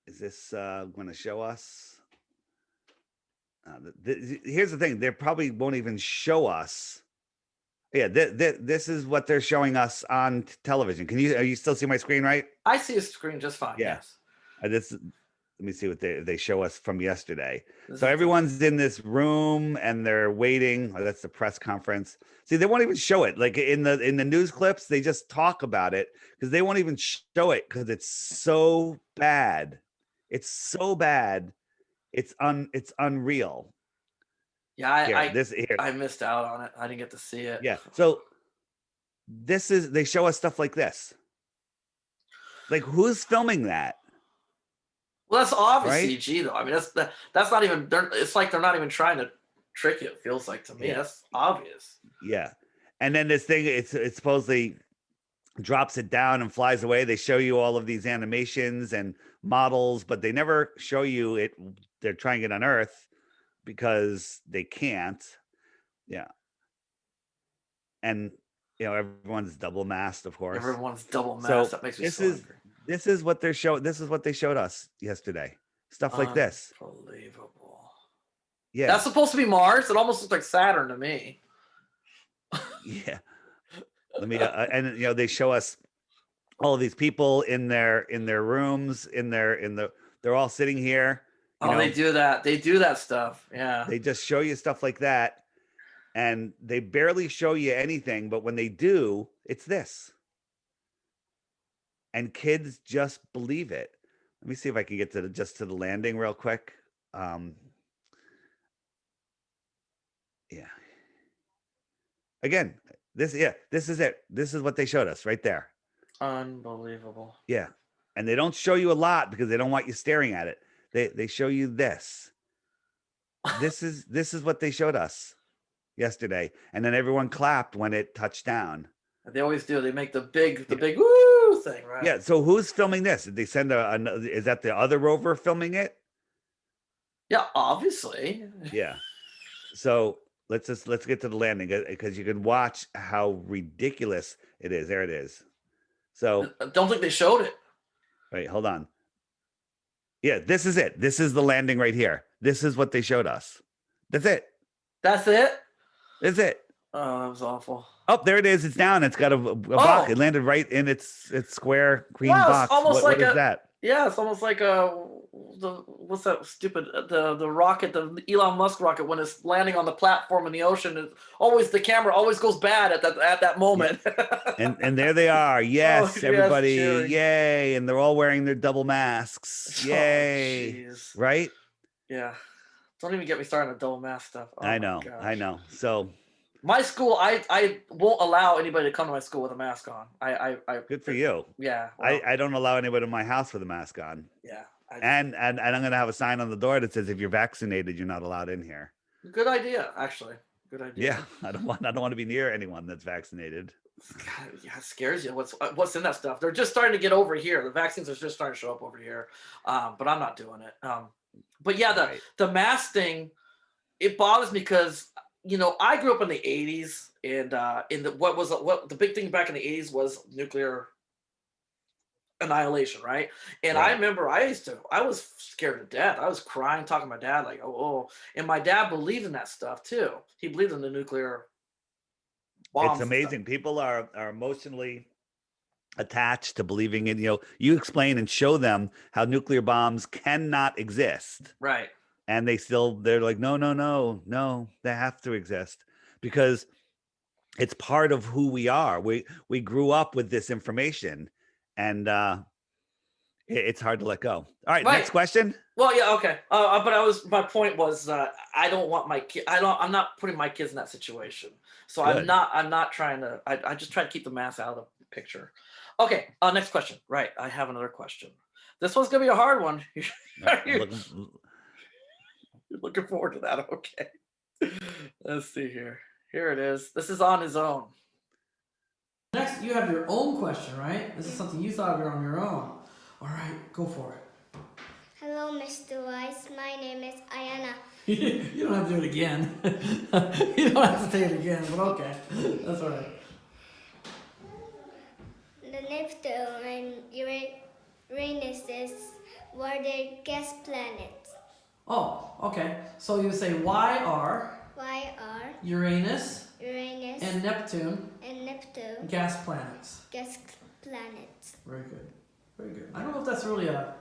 is this going to show us? Here's the thing: they probably won't even show us. Yeah, this is what they're showing us on television. Are you still see my screen, right? I see a screen just fine. Yeah. Yes. Let me see what they show us from yesterday. So everyone's in this room and they're waiting. Oh, that's the press conference. See, they won't even show it. Like in the news clips, they just talk about it because they won't even show it because it's so bad. It's so bad. It's unreal. Yeah, I missed out on it. I didn't get to see it. Yeah. So they show us stuff like this. Like, who's filming that? Well, that's obvious right? CG though. I mean, that's not even. It's like they're not even trying to trick you. It feels like to me. Yeah. That's obvious. Yeah. And then this thing, it supposedly drops it down and flies away. They show you all of these animations and models, but they never show you it. They're trying it on Earth because they can't. Yeah. And everyone's double masked, of course. Everyone's double masked. So that makes me so angry. This is what they're showing. This is what they showed us yesterday. Stuff like this. Unbelievable. Yeah. That's supposed to be Mars. It almost looks like Saturn to me. Yeah. Let me and they show us all of these people in their rooms, they're all sitting here. They do that. They do that stuff. Yeah. They just show you stuff like that. And they barely show you anything, but when they do, it's this. And kids just believe it. Let me see if I can get to the landing real quick. Yeah. Again, this is it. This is what they showed us right there. Unbelievable. Yeah. And they don't show you a lot because they don't want you staring at it. They show you this. This is what they showed us yesterday. And then everyone clapped when it touched down. They always do. They make the big woo thing, right? Yeah. So who's filming this? Did they send is that the other rover filming it? Yeah, obviously. Yeah. So let's get to the landing because you can watch how ridiculous it is. There it is. So I don't think they showed it. Wait, hold on. Yeah, this is it. This is the landing right here. This is what they showed us. That's it. That's it? That's it. Oh, that was awful. Oh, there it is. It's down. It's got a box. It landed right in its square green box. Almost what is that? Yeah, it's almost like what's that stupid the rocket, the Elon Musk rocket when it's landing on the platform in the ocean. The camera always goes bad at that moment. Yeah. and there they are. Yes, everybody, cheering. yay! And they're all wearing their double masks. Yay! Right? Yeah. Don't even get me started on double mask stuff. Oh, I know. So my school, I won't allow anybody to come to my school with a mask on. I good for you. Yeah. Well, I don't allow anybody in my house with a mask on. Yeah. And I'm going to have a sign on the door that says if you're vaccinated, you're not allowed in here. Good idea, actually. Good idea. Yeah, I don't want to be near anyone that's vaccinated. God, yeah, it scares you. What's in that stuff? They're just starting to get over here. The vaccines are just starting to show up over here. But I'm not doing it. But yeah, the mask thing, it bothers me because I grew up in the 80s, and what the big thing back in the 80s was nuclear annihilation, right? And I remember I was scared to death. I was crying, talking to my dad, like, oh. And my dad believed in that stuff too. He believed in the nuclear bombs. It's amazing. People are emotionally attached to believing in, you explain and show them how nuclear bombs cannot exist. Right. and they're like, no, no, no, no, they have to exist because it's part of who we are. We grew up with this information, and it's hard to let go. All right, Right. next question. Well, yeah, okay. But my point was, I don't want my kid. I'm not putting my kids in that situation. So Good. I'm not trying to. I just try to keep the mass out of the picture. Okay. Next question. Right. I have another question. This one's gonna be a hard one. You're looking forward to that. Okay. Let's see here. Here it is. This is on his own. Next, you have your own question, right? This is something you thought of on your own. All right, go for it. Hello, Mr. Weiss. My name is Ayana. You don't have to do it again. You don't have to say it again, but okay. That's all right. The Neptune and Uranus were the gas planets. Oh, okay. So you say why are Why are Uranus Uranus and Neptune and Neptune gas planets? gas planets? Very good. Very good. I don't know if that's really a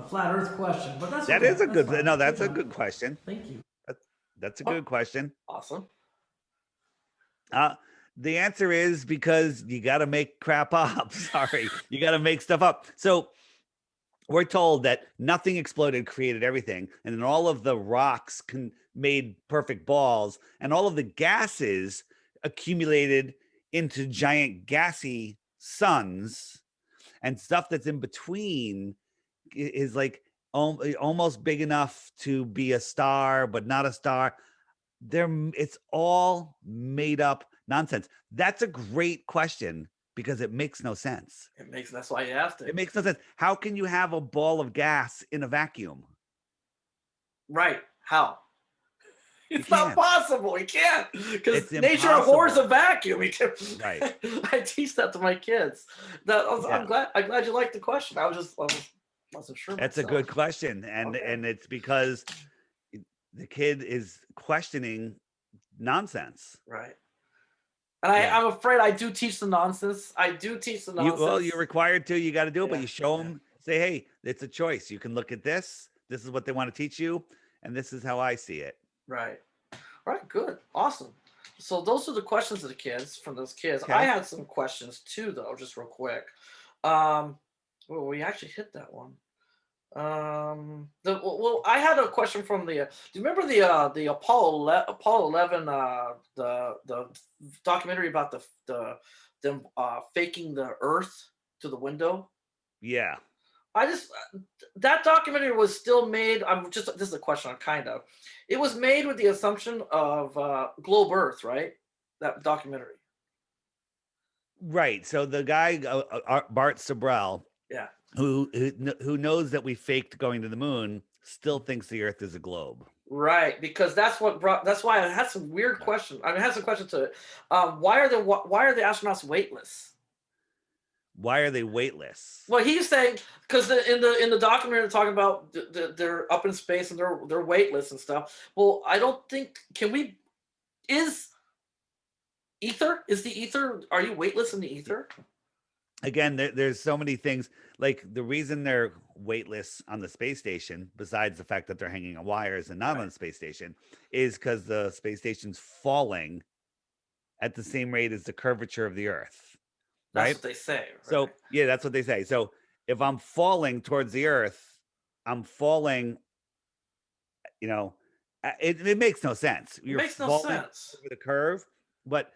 flat Earth question, but that's That okay. is a good. Fine. No, that's a job. good question. Thank you. That's a good question. Awesome. The answer is because you got to make crap up. Sorry, you got to make stuff up. So we're told that nothing exploded, created everything, and then all of the rocks made perfect balls, and all of the gases accumulated into giant gassy suns, and stuff that's in between is like almost big enough to be a star, but not a star. It's all made up nonsense. That's a great question because it makes no sense. That's why you asked it. It makes no sense. How can you have a ball of gas in a vacuum? Right. How? It's You not can't. possible. You can't. Because It's nature impossible. abhors a vacuum. You can, Right. I teach that to my kids. I'm glad you liked the question. I wasn't sure. That's a good question. And it's because the kid is questioning nonsense. Right. And I'm afraid I do teach the nonsense. You're required to. You got to do it, but you show Yeah. them, say, hey, it's a choice. You can look at this. This is what they want to teach you. And this is how I see it. Right. All right. Good. Awesome. So those are the questions of the kids from those kids. Okay. I had some questions too, though, just real quick. Well, we actually hit that one. I had a question from the. Do you remember the Apollo 11 the documentary about them faking the Earth to the window? Yeah. That documentary was still made. This is a question. It was made with the assumption of globe Earth, right? That documentary. Right. So the guy, Bart Sabrell, Yeah. who knows that we faked going to the moon, still thinks the Earth is a globe. Right, because that's why I had some weird questions. I had some questions to it. Why are the astronauts weightless? Why are they weightless? Well, he's saying because in the documentary they're talking about they're up in space and they're weightless and stuff. Well, I don't think is the ether? Are you weightless in the ether? Again, there's so many things. Like the reason they're weightless on the space station, besides the fact that they're hanging on wires and not on the space station, is because the space station's falling at the same rate as the curvature of the Earth. That's right? what they say. Right? So yeah, that's what they say. So if I'm falling towards the Earth, I'm falling. It makes no sense. It makes no sense over the curve, but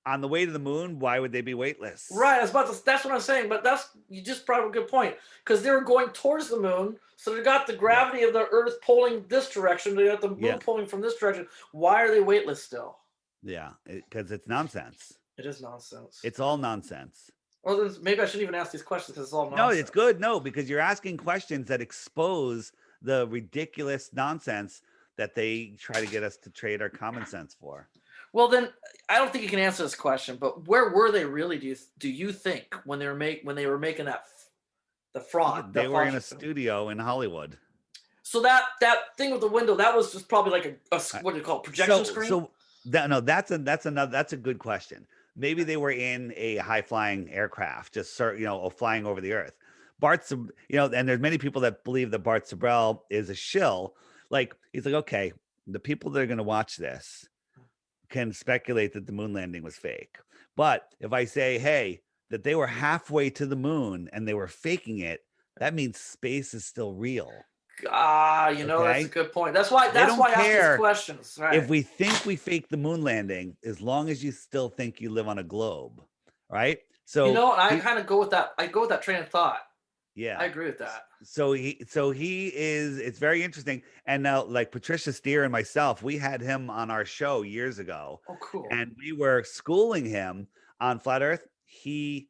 on the way to the moon, why would they be weightless? Right. That's what I'm saying. But you just brought up a good point because they were going towards the moon, so they got the gravity of the Earth pulling this direction. They got the moon pulling from this direction. Why are they weightless still? Yeah, because it's nonsense. It is nonsense. It's all nonsense. Well, then maybe I shouldn't even ask these questions because it's all nonsense. No, it's good. No, because you're asking questions that expose the ridiculous nonsense that they try to get us to trade our common sense for. Well, then I don't think you can answer this question. But where were they really? Do you think when they were making the fraud? They were in a studio in Hollywood. So that thing with the window, that was just probably like a what do you call it, projection screen? That's a good question. Maybe they were in a high flying aircraft, just flying over the Earth. And there's many people that believe that Bart Sabrell is a shill. like, he's like, okay, the people that are going to watch this can speculate that the moon landing was fake. But if I say, hey, that they were halfway to the moon and they were faking it, that means space is still real. You know, that's a good point. That's why They don't I ask care these questions. Right. if we think we faked the moon landing, as long as you still think you live on a globe, right? So you know, I kind of go with that. I go with that train of thought. Yeah, I agree with that. So he is. It's very interesting. And now, like Patricia Steer and myself, we had him on our show years ago. Oh, cool. And we were schooling him on flat Earth. He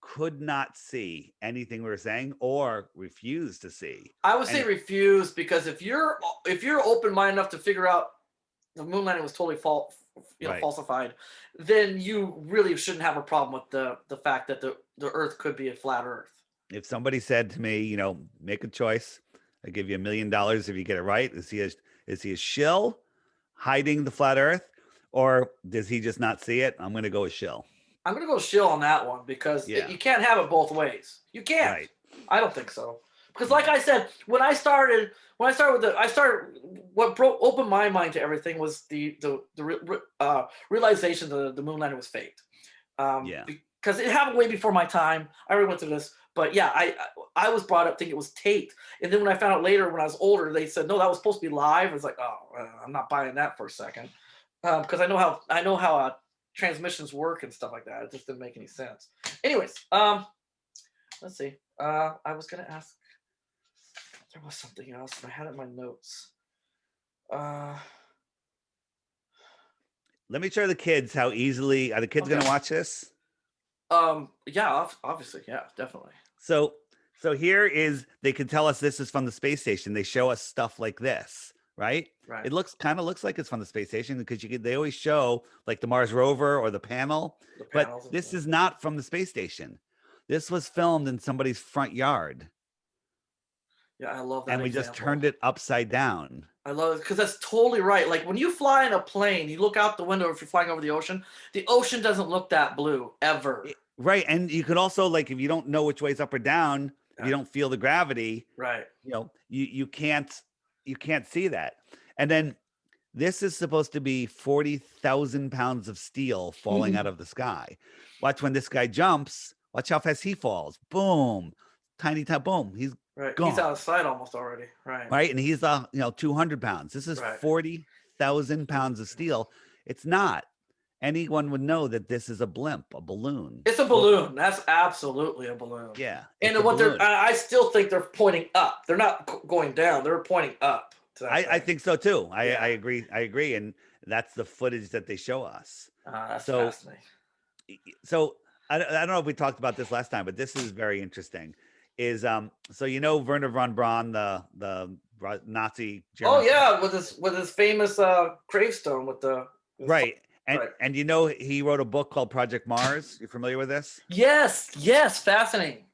could not see anything we were saying, or refused to see. I would say refuse, because if you're open-minded enough to figure out the moon landing was totally falsified, then you really shouldn't have a problem with the fact that the Earth could be a flat Earth. If somebody said to me, you know, make a choice, I give you $1 million if you get it right. Is he a shill hiding the flat Earth, or does he just not see it? I'm going to go with shill. I'm going to go shill on that one, because you can't have it both ways. You can't. Right. I don't think so. Because like I said, what opened my mind to everything was the realization that the moon landing was faked. Because it happened way before my time. I already went through this. But yeah, I was brought up thinking it was taped. And then when I found out later, when I was older, they said, no, that was supposed to be live. I was like, oh, I'm not buying that for a second. Because I know how transmissions work and stuff like that. It just didn't make any sense. Anyways, let's see. I was going to ask, there was something else, and I had it in my notes. Let me show the kids how easily, are the kids going to watch this? Yeah, obviously. Yeah, definitely. So here is, they can tell us this is from the space station. They show us stuff like this, right? Right. It kind of looks like it's from the space station, because they always show like the Mars rover or the panel, but this is not from the space station. This was filmed in somebody's front yard. Yeah, I love that. And we just turned it upside down. I love it, because that's totally right. Like when you fly in a plane, you look out the window, if you're flying over the ocean doesn't look that blue ever. Right. And you could also, like, if you don't know which way is up or down, if you don't feel the gravity, right, you know, you can't see that. And then this is supposed to be 40,000 pounds of steel falling out of the sky. Watch when this guy jumps, watch how fast he falls. Boom. Tiny boom. He's gone. He's out of sight almost already. Right. Right. And he's 200 pounds. This is 40,000 pounds of steel. It's not. Anyone would know that this is a blimp, a balloon. It's a balloon. That's absolutely a balloon. Yeah. And I still think they're pointing up. They're not going down. They're pointing up. I think so too. I agree. And that's the footage that they show us. That's fascinating. So I don't know if we talked about this last time, but this is very interesting. Is so Werner von Braun, the Nazi German. Oh yeah, with his famous gravestone with the right. And he wrote a book called Project Mars. You familiar with this? Yes, fascinating.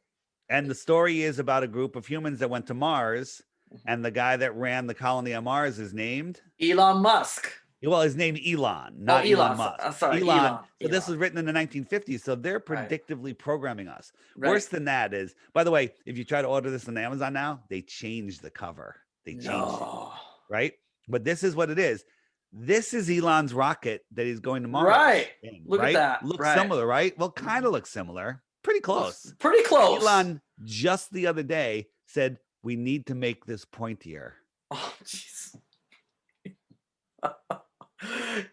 And the story is about a group of humans that went to Mars, and the guy that ran the colony on Mars is named Elon Musk. Well, his name Elon, not Elon Musk. I'm sorry, Elon. So this was written in the 1950s. So they're predictively programming us. Worse than that is, by the way, if you try to order this on Amazon now, they change the cover. They change it, right? But this is what it is. This is Elon's rocket that he's going to Mars. Right. Look at that. Looks similar, right? Well, kind of looks similar. Pretty close. Pretty close. Elon just the other day said, we need to make this pointier. Oh, jeez.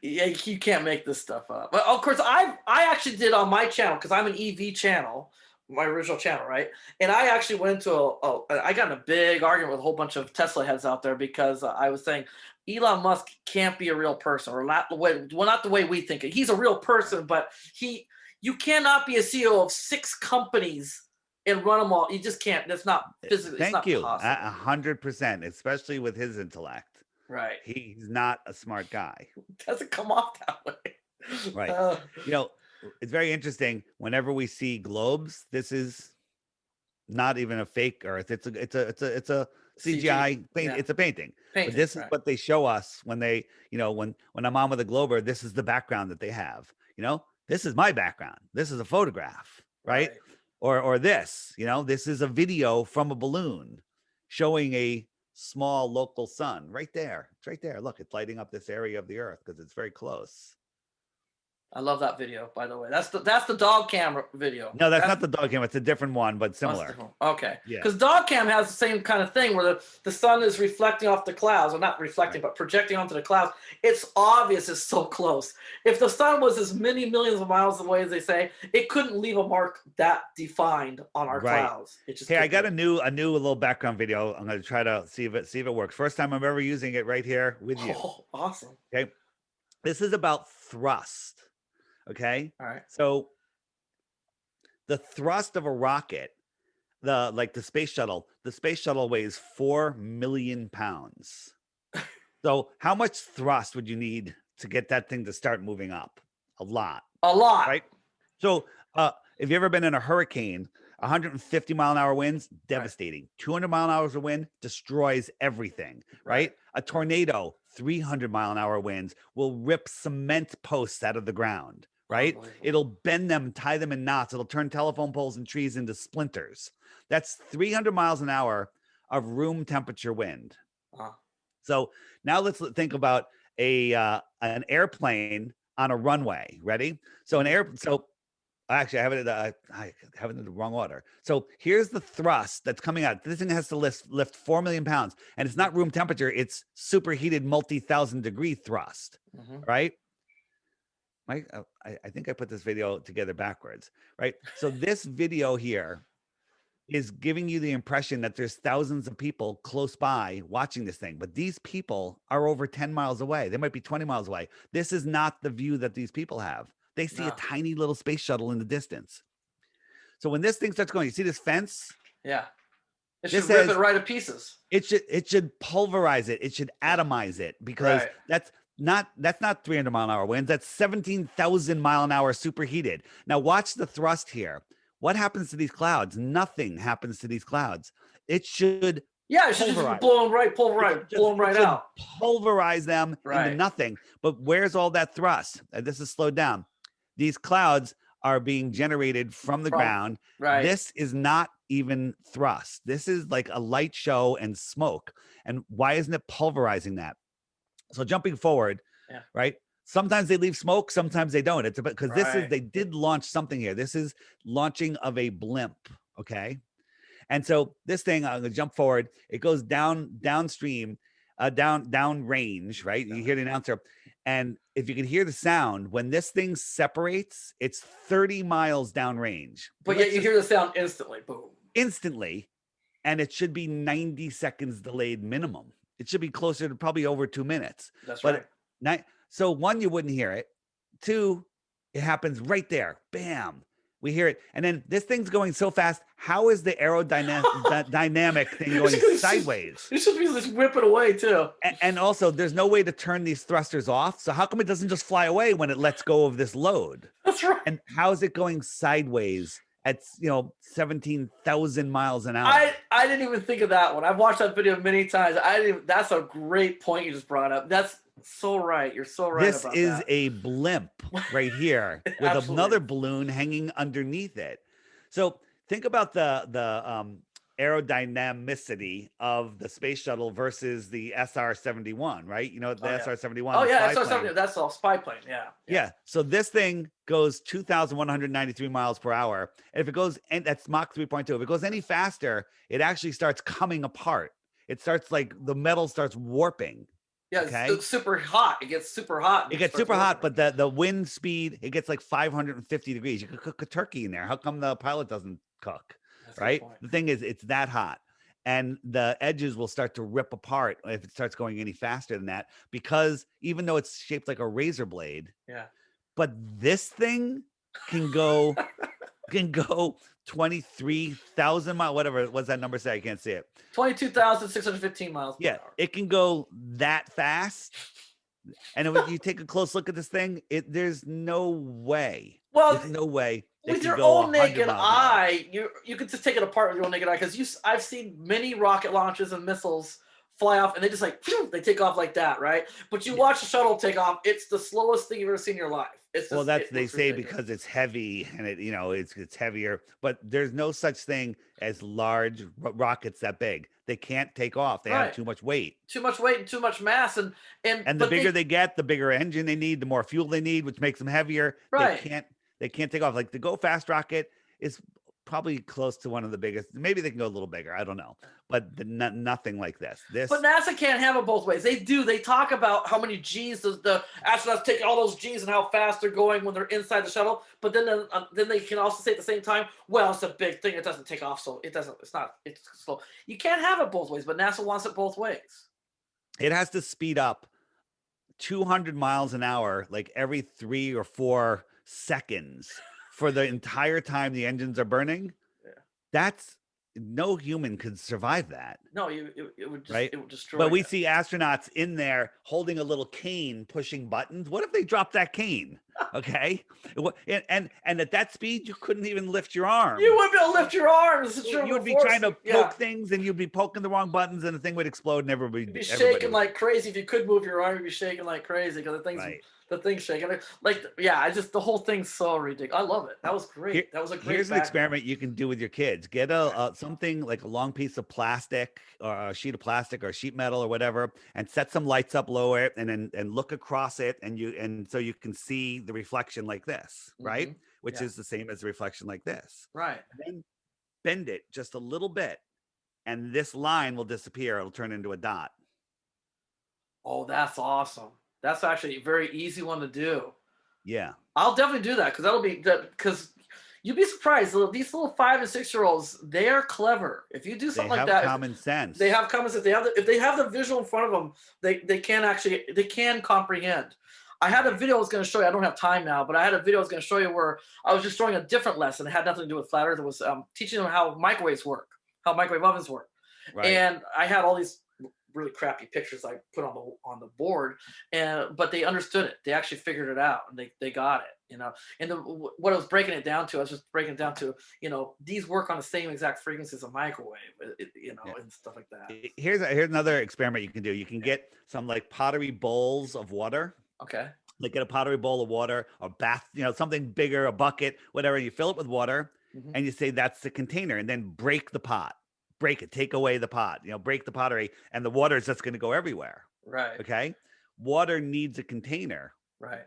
Yeah, you can't make this stuff up. But of course, I actually did on my channel, because I'm an EV channel, my original channel, right? And I actually went to I got in a big argument with a whole bunch of Tesla heads out there, because I was saying Elon Musk can't be a real person, or not the way we think it. He's a real person, but you cannot be a CEO of 6 companies and run them all. You just can't. That's not physically. Thank you. Possible. 100%, especially with his intellect. Right. He's not a smart guy. It doesn't come off that way. Right. It's very interesting. Whenever we see globes, this is not even a fake Earth. It's a CGI paint. Yeah. It's a painting. But this is what they show us when they, when I'm on with a glober, this is the background that they have. This is my background. This is a photograph, right? Or this, this is a video from a balloon showing a small local sun right there. It's right there. Look, it's lighting up this area of the Earth because it's very close. I love that video, by the way. That's the dog cam video. No, that's not the dog cam. It's a different one, but similar. Okay. Yeah. Because dog cam has the same kind of thing where the sun is reflecting off the clouds, or not reflecting, but projecting onto the clouds. It's obvious it's so close. If the sun was as many millions of miles away as they say, it couldn't leave a mark that defined on our clouds. It just hey, I got a new little background video. I'm going to try to see if it works. First time I'm ever using it right here with you. Oh, awesome. Okay. This is about thrust. Okay. All right. So the thrust of a rocket, the space shuttle weighs 4 million pounds. So how much thrust would you need to get that thing to start moving up? A lot. Right. So if you've ever been in a hurricane, 150 mile an hour winds, devastating. 200 mile an hour of wind destroys everything. Right. A tornado, 300 mile an hour winds will rip cement posts out of the ground. Right. It'll bend them, tie them in knots. It'll turn telephone poles and trees into splinters. That's 300 miles an hour of room temperature wind. So now let's think about an airplane on a runway. Ready? So actually I have it in the wrong order. So here's the thrust that's coming out. This thing has to lift 4 million pounds, and it's not room temperature. It's superheated multi-thousand degree thrust. Right? I think I put this video together backwards, right? So this video here is giving you the impression that there's thousands of people close by watching this thing, but these people are over 10 miles away. They might be 20 miles away. This is not the view that these people have. They see a tiny little space shuttle in the distance. So when this thing starts going, you see this fence? Yeah. It should rip it right to pieces. It should pulverize it. It should atomize it, because that's not 300 mile an hour winds. That's 17,000 mile an hour superheated. Now watch the thrust here. What happens to these clouds? Nothing happens to these clouds. It should it should just blow them right out. Pulverize them into nothing. But where's all that thrust? This is slowed down. These clouds are being generated from the ground. This is not even thrust. This is like a light show and smoke. And why isn't it pulverizing that? So jumping forward, right? Sometimes they leave smoke, sometimes they don't. It's because they did launch something here. This is launching of a blimp, okay? And so this thing, I'm gonna jump forward. It goes downstream, down range, right? You hear the announcer, and if you can hear the sound, when this thing separates, it's 30 miles downrange. But yet you hear the sound instantly, boom. Instantly, and it should be 90 seconds delayed minimum. It should be closer to probably over 2 minutes. That's right. So one, you wouldn't hear it. Two, it happens right there. Bam. We hear it. And then this thing's going so fast. How is the dynamic thing going sideways? It should be just whipping away too. And also, there's no way to turn these thrusters off. So how come it doesn't just fly away when it lets go of this load? That's right. And how is it going sideways at 17,000 miles an hour? I didn't even think of that one. I've watched that video many times. That's a great point you just brought up. That's so right. You're so right. This is a blimp right here with another balloon hanging underneath it. So think about the aerodynamicity of the space shuttle versus the SR-71, right? You know, the SR-71. Oh yeah, SR-71. That's all spy plane. Yeah. So this thing goes 2,193 miles per hour. And if it goes, and that's Mach 3.2. If it goes any faster, it actually starts coming apart. It starts like the metal starts warping. Yeah, it's super hot. It gets super hot. It gets super hot, but the wind speed, it gets like 550 degrees. You could cook a turkey in there. How come the pilot doesn't cook? Right? The thing is, it's that hot. And the edges will start to rip apart if it starts going any faster than that, because even though it's shaped like a razor blade, but this thing can go 23,000 miles, whatever. What's that number say? I can't see it. 22,615 miles per hour. It can go that fast. And when you take a close look at this thing, there's no way. Well, there's no way. With your own naked eye, you could just take it apart with your own naked eye, because I've seen many rocket launches and missiles fly off, and they just like phew, they take off like that, right? But you watch the shuttle take off; it's the slowest thing you've ever seen in your life. It's just, Well, that's they it's say ridiculous. because it's heavy and it's heavier, but there's no such thing as large rockets that big. They can't take off. They have Right. too much weight. Too much weight and too much mass, and And the but bigger they get, the bigger engine they need, the more fuel they need, which makes them heavier. Right. They can't take off. Like the Go Fast rocket is probably close to one of the biggest. Maybe they can go a little bigger. I don't know, but nothing like this. But NASA can't have it both ways. They do. They talk about how many G's the astronauts take, all those G's, and how fast they're going when they're inside the shuttle. But then they can also say at the same time, well, it's a big thing. It doesn't take off, so it doesn't. It's not. It's slow. You can't have it both ways. But NASA wants it both ways. It has to speed up 200 miles an hour, like every 3 or 4 seconds for the entire time the engines are burning. Yeah. That's no human could survive that. No, it would just, right. It would destroy. But we it. see astronauts in there holding a little cane, pushing buttons. What if they drop that cane? Okay, and at that speed, you couldn't even lift your arm. You wouldn't be able to lift your arms. You would be trying to poke things, and you'd be poking the wrong buttons, and the thing would explode, and everybody You'd be shaking like crazy. If you could move your arm, you'd be shaking like crazy because the thing's shaking. Like, yeah, the whole thing's so ridiculous. I love it. That was great. That was a great. Here's an experiment you can do with your kids. Get something like a long piece of plastic or a sheet of plastic or sheet metal or whatever, and set some lights up lower, and look across it, and so you can see the reflection like this, right? Which is the same as the reflection like this. Right. Then bend it just a little bit, and this line will disappear. It'll turn into a dot. Oh, that's awesome. That's actually a very easy one to do. Yeah. I'll definitely do that because you'd be surprised. These little 5 and 6-year-olds, they are clever. If you do something like that, common sense. They have common sense. If they have the visual in front of them, they can comprehend. I had a video I was going to show you. I don't have time now, but I had a video I was going to show you where I was just showing a different lesson. It had nothing to do with flat Earth. It was teaching them how microwaves work, how microwave ovens work. Right. And I had all these really crappy pictures I put on the board, but they understood it. They actually figured it out, and they got it. And what I was breaking it down to, I was just breaking it down to, these work on the same exact frequency as a microwave, and stuff like that. Here's another experiment you can do. You can get some like pottery bowls of water. Okay. Like get a pottery bowl of water or bath, something bigger, a bucket, whatever. You fill it with water, and you say that's the container, and then break the pot. Break it, take away the pot, break the pottery, and the water is just going to go everywhere. Right. Okay. Water needs a container. Right.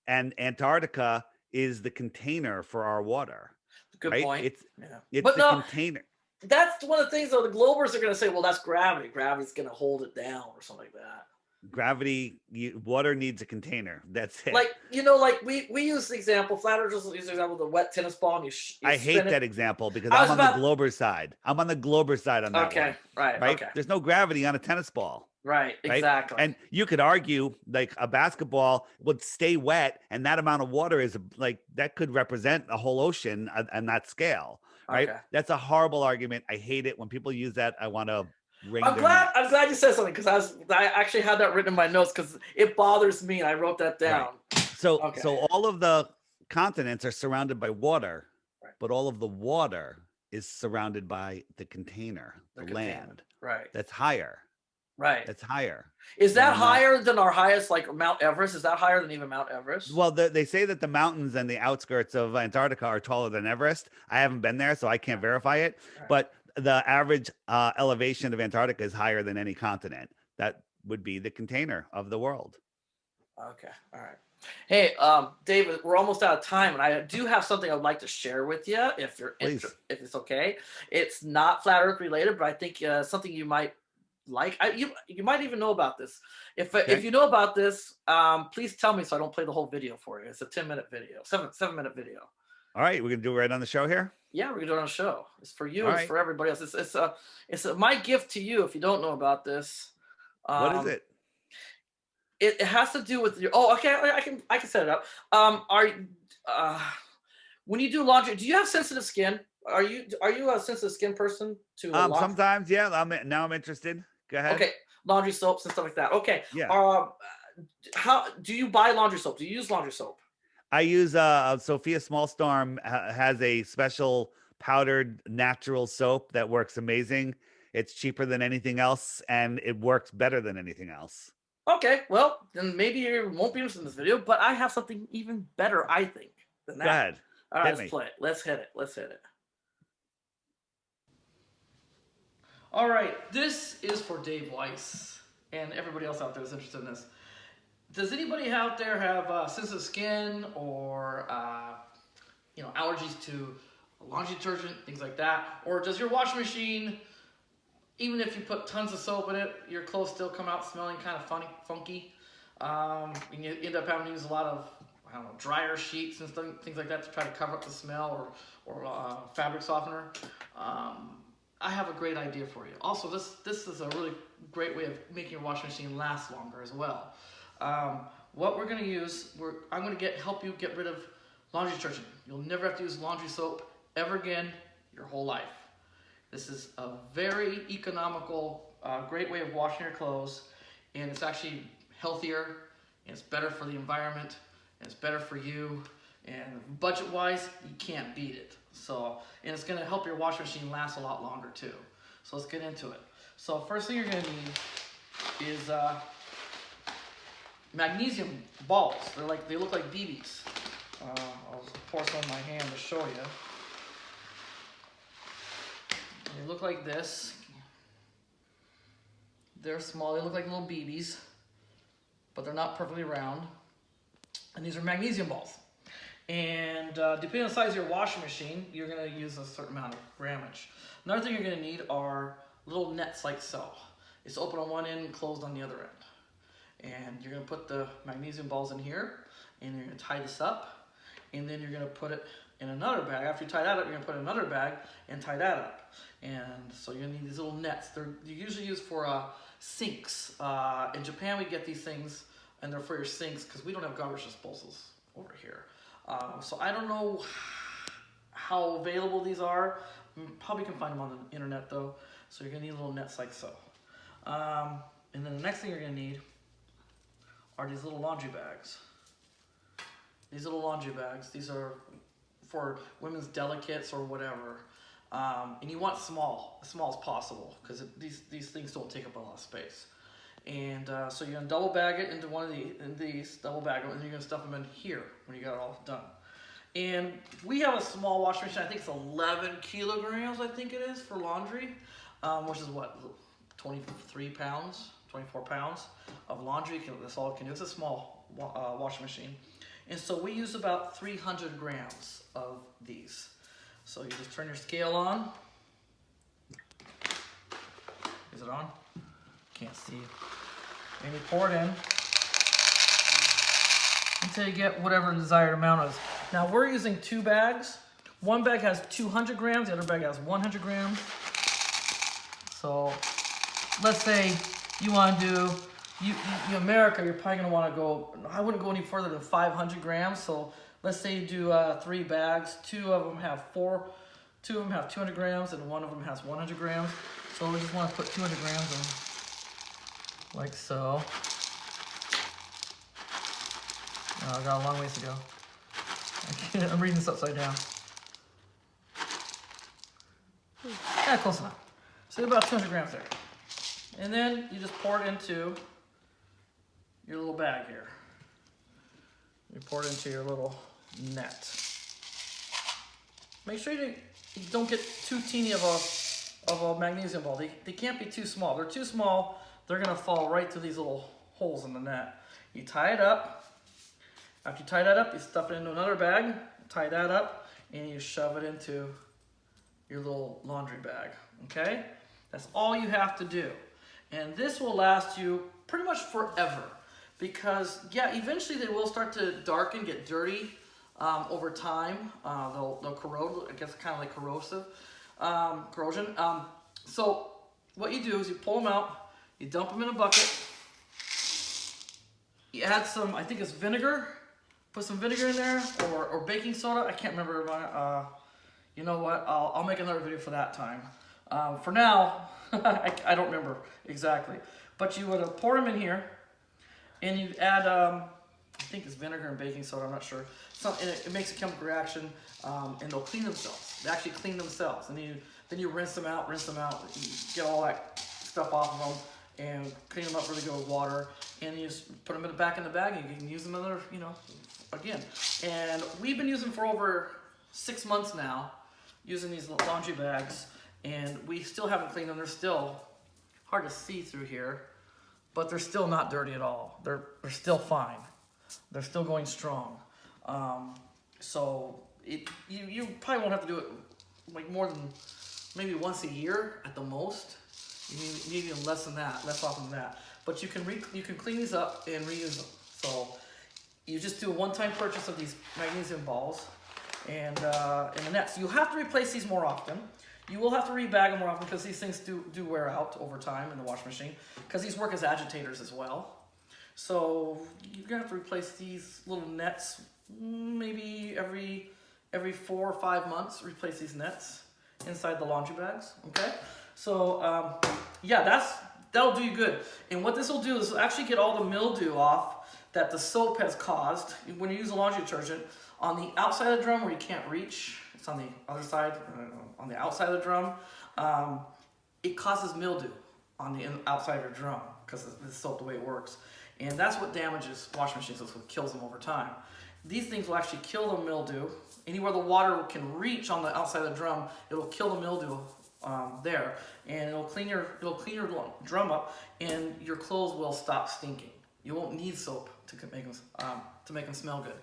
And Antarctica is the container for our water. Good point. It's the container. That's one of the things, though. The Globers are going to say, well, that's gravity. Gravity's going to hold it down or something like that. Gravity, water needs a container. That's it. Like we use the example. Flat Earthers use the example of the wet tennis ball, and you I hate that example because I'm on the Glober side. I'm on the Glober side on that. Okay, right. Okay. There's no gravity on a tennis ball. Right. Exactly. And you could argue like a basketball would stay wet, and that amount of water is like that could represent a whole ocean on that scale. Right. Okay. That's a horrible argument. I hate it when people use that. I want to. I'm glad you said something because I actually had that written in my notes because it bothers me. I wrote that down. Right. So all of the continents are surrounded by water, but all of the water is surrounded by the container, the land. Right. That's higher. Right. That's higher. Is that higher than our highest, like Mount Everest? Is that higher than even Mount Everest? Well, they say that the mountains and the outskirts of Antarctica are taller than Everest. I haven't been there, so I can't verify it. Right. But the average elevation of Antarctica is higher than any continent. That would be the container of the world. Okay. All right. Hey, David, we're almost out of time, and I do have something I'd like to share with you if it's okay. It's not flat Earth related, but I think something you might like. You might even know about this. If you know about this, please tell me so I don't play the whole video for you. It's a 10-minute video, 7-minute video. All right, we're gonna do it right on the show here. Yeah, we're gonna do it on the show. It's for you. It's for everybody else. It's my gift to you. If you don't know about this, what is it? It has to do with your. Oh, okay. I can set it up. When you do laundry, do you have sensitive skin? Are you a sensitive skin person? Sometimes, yeah. I'm interested. Go ahead. Okay, laundry soaps and stuff like that. Okay. Yeah. How do you buy laundry soap? Do you use laundry soap? I use Sophia Smallstorm has a special powdered natural soap that works amazing. It's cheaper than anything else, and it works better than anything else. Okay, well, then maybe you won't be interested in this video, but I have something even better, I think, than that. Go ahead. All right, Hit let's me. play it. Let's hit it. Let's hit it. All right, this is for Dave Weiss and everybody else out there that's interested in this. Does anybody out there have sensitive skin or allergies to laundry detergent, things like that? Or does your washing machine, even if you put tons of soap in it, your clothes still come out smelling kind of funky? And you end up having to use a lot of dryer sheets and things like that to try to cover up the smell, or fabric softener. I have a great idea for you. Also, this is a really great way of making your washing machine last longer as well. What we're going to use, I'm going to help you get rid of laundry detergent. You'll never have to use laundry soap ever again your whole life. This is a very economical, great way of washing your clothes, and it's actually healthier, and it's better for the environment, and it's better for you, and budget-wise, you can't beat it. And it's going to help your washing machine last a lot longer too. So let's get into it. So first thing you're going to need is magnesium balls. They look like BBs. I'll just pour some in my hand to show you. They look like this. They're small. They look like little BBs, but they're not perfectly round. And these are magnesium balls. And depending on the size of your washing machine, you're going to use a certain amount of grammage. Another thing you're going to need are little nets like so. It's open on one end and closed on the other end. And you're going to put the magnesium balls in here, and you're going to tie this up, and then you're going to put it in another bag. After you tie that up, you're going to put it in another bag and tie that up. And so you're going to need these little nets. They're usually used for sinks. In Japan, we get these things, and they're for your sinks because we don't have garbage disposals over here. So I don't know how available these are. You probably can find them on the internet though. So you're going to need little nets like so. And then the next thing you're going to need are these little laundry bags. These little laundry bags, these are for women's delicates or whatever. And you want small, as small as possible, because these things don't take up a lot of space. And so you're going to double bag it into one of these, double bag them, and you're going to stuff them in here when you got it all done. And we have a small washing machine, I think it's 11 kilograms, I think it is, for laundry, which is what, 23 pounds, 24 pounds of laundry. That's all it can do. It's a small washing machine. And so we use about 300 grams of these. So you just turn your scale on. Is it on? Can't see. And you pour it in until you get whatever the desired amount is. Now we're using 2 bags. One bag has 200 grams, the other bag has 100 grams. So let's say you want to do, in America, you're probably going to want to go, I wouldn't go any further than 500 grams. So let's say you do 3 bags. 2 of them have 200 grams, and 1 of them has 100 grams. So we just want to put 200 grams in, like so. Oh, I got a long ways to go. I'm reading this upside down. Yeah, close enough. So about 200 grams there. And then you just pour it into your little bag here. You pour it into your little net. Make sure you don't get too teeny of a magnesium ball. They can't be too small. If they're too small, they're gonna fall right through these little holes in the net. You tie it up. After you tie that up, you stuff it into another bag, tie that up, and you shove it into your little laundry bag, okay? That's all you have to do. And this will last you pretty much forever because, yeah, eventually they will start to darken, get dirty over time. They'll corrode, I guess kind of like corrosion. So what you do is you pull them out, you dump them in a bucket, you add some, I think it's vinegar, put some vinegar in there, or baking soda. I can't remember. You know what? I'll make another video for that time. For now, I don't remember exactly. But you would pour them in here, and you add, I think it's vinegar and baking soda. I'm not sure. And it makes a chemical reaction, and they'll clean themselves. They actually clean themselves. And you Then you rinse them out, you get all that stuff off of them, and clean them up really good with water. And you just put them back in the bag, and you can use them another, again. And we've been using for over 6 months now, using these laundry bags, and we still haven't cleaned them. They're still hard to see through here, but they're still not dirty at all. They're still fine. They're still going strong. So you probably won't have to do it like more than maybe once a year at the most. You need even less than that, less often than that. But you can clean these up and reuse them. So you just do a one-time purchase of these magnesium balls and the nets. You have to replace these more often. You will have to rebag them more often because these things do wear out over time in the washing machine, because these work as agitators as well. So you're gonna have to replace these little nets maybe every 4 or 5 months. Replace these nets inside the laundry bags. Okay, so yeah, that'll do you good. And what this will do is actually get all the mildew off that the soap has caused when you use a laundry detergent. On the outside of the drum where you can't reach, it's on the other side, on the outside of the drum, it causes mildew on the outside of your drum because of the soap, the way it works. And that's what damages washing machines, that's what kills them over time. These things will actually kill the mildew. Anywhere the water can reach on the outside of the drum, it'll kill the mildew there, and it'll clean your drum up, and your clothes will stop stinking. You won't need soap to make them smell good.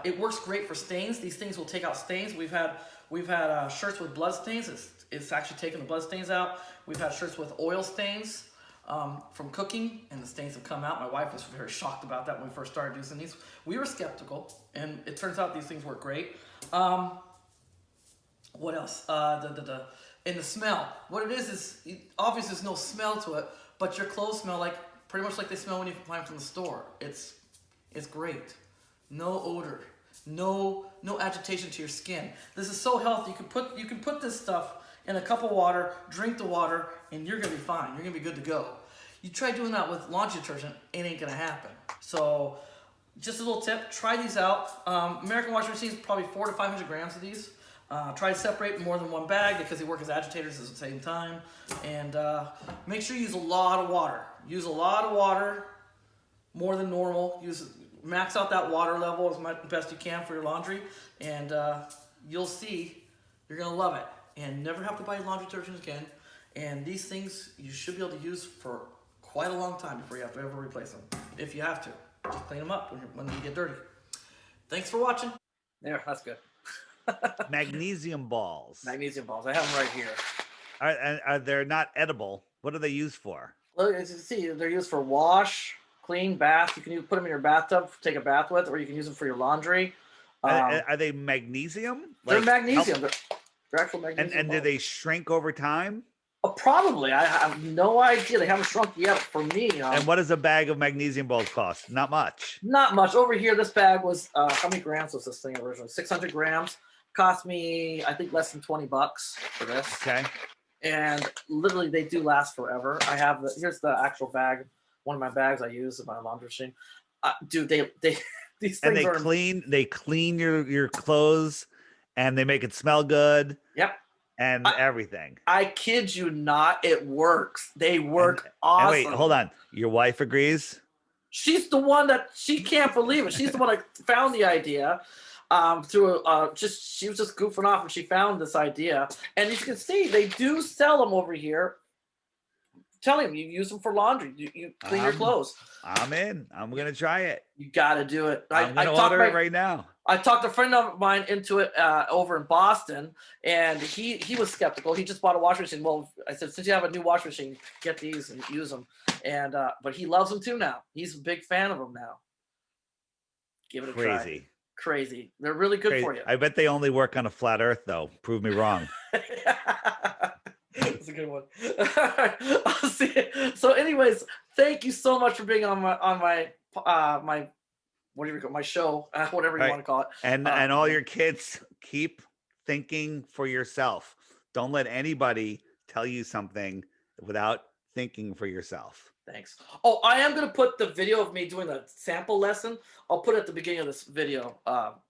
It works great for stains. These things will take out stains. We've had shirts with blood stains. It's actually taken the blood stains out. We've had shirts with oil stains from cooking, and the stains have come out. My wife was very shocked about that when we first started using these. We were skeptical, and it turns out these things work great. What else? And the smell. What it is obviously there's no smell to it, but your clothes smell pretty much like they smell when you buy them from the store. It's great. No odor, no agitation to your skin. This is so healthy. You can put this stuff in a cup of water, drink the water, and you're gonna be fine. You're gonna be good to go. You try doing that with laundry detergent, it ain't gonna happen. So, just a little tip: try these out. American washing machines, probably 400 to 500 grams of these. Try to separate more than one bag because they work as agitators at the same time. And make sure you use a lot of water. Use a lot of water, more than normal. Max out that water level as best you can for your laundry, and you'll see you're gonna love it and never have to buy laundry detergent again. And these things you should be able to use for quite a long time before you have to ever replace them. If you have to, just clean them up when you get dirty. Thanks for watching. There, that's good. Magnesium balls. Magnesium balls. I have them right here. Are they're not edible? What are they used for? Well, as you see, they're used for wash, clean, bath. You can put them in your bathtub, take a bath with, or you can use them for your laundry. Are they magnesium? They're magnesium. They're actual magnesium. And do they shrink over time? Probably. I have no idea. They haven't shrunk yet for me. And what does a bag of magnesium balls cost? Not much. Not much. Over here, this bag was, how many grams was this thing originally? 600 grams. Cost me, I think, less than $20 for this. Okay. And literally, they do last forever. Here's the actual bag. One of my bags I use in my laundry machine. Dude, these things are clean. They clean your clothes, and they make it smell good. Yep. And everything. I kid you not, it works. They work awesome. And wait, hold on. Your wife agrees? She's the one she can't believe it. She's the one that found the idea. She was just goofing off and she found this idea. And as you can see, they do sell them over here. Tell him you use them for laundry. You clean your clothes. I'm in. I'm gonna try it. You got to do it. I'm gonna order it right now. I talked a friend of mine into it over in Boston, and he was skeptical. He just bought a washing machine. Well, I said, since you have a new washing machine, get these and use them. And but he loves them too now. He's a big fan of them now. Give it a try. Crazy. They're really good for you. I bet they only work on a flat Earth, though. Prove me wrong. That's a good one. I'll see it. So, anyways, thank you so much for being on my what do you call my show, whatever you want to call it. And all your kids, keep thinking for yourself. Don't let anybody tell you something without thinking for yourself. Thanks. Oh, I am going to put the video of me doing the sample lesson. I'll put it at the beginning of this video,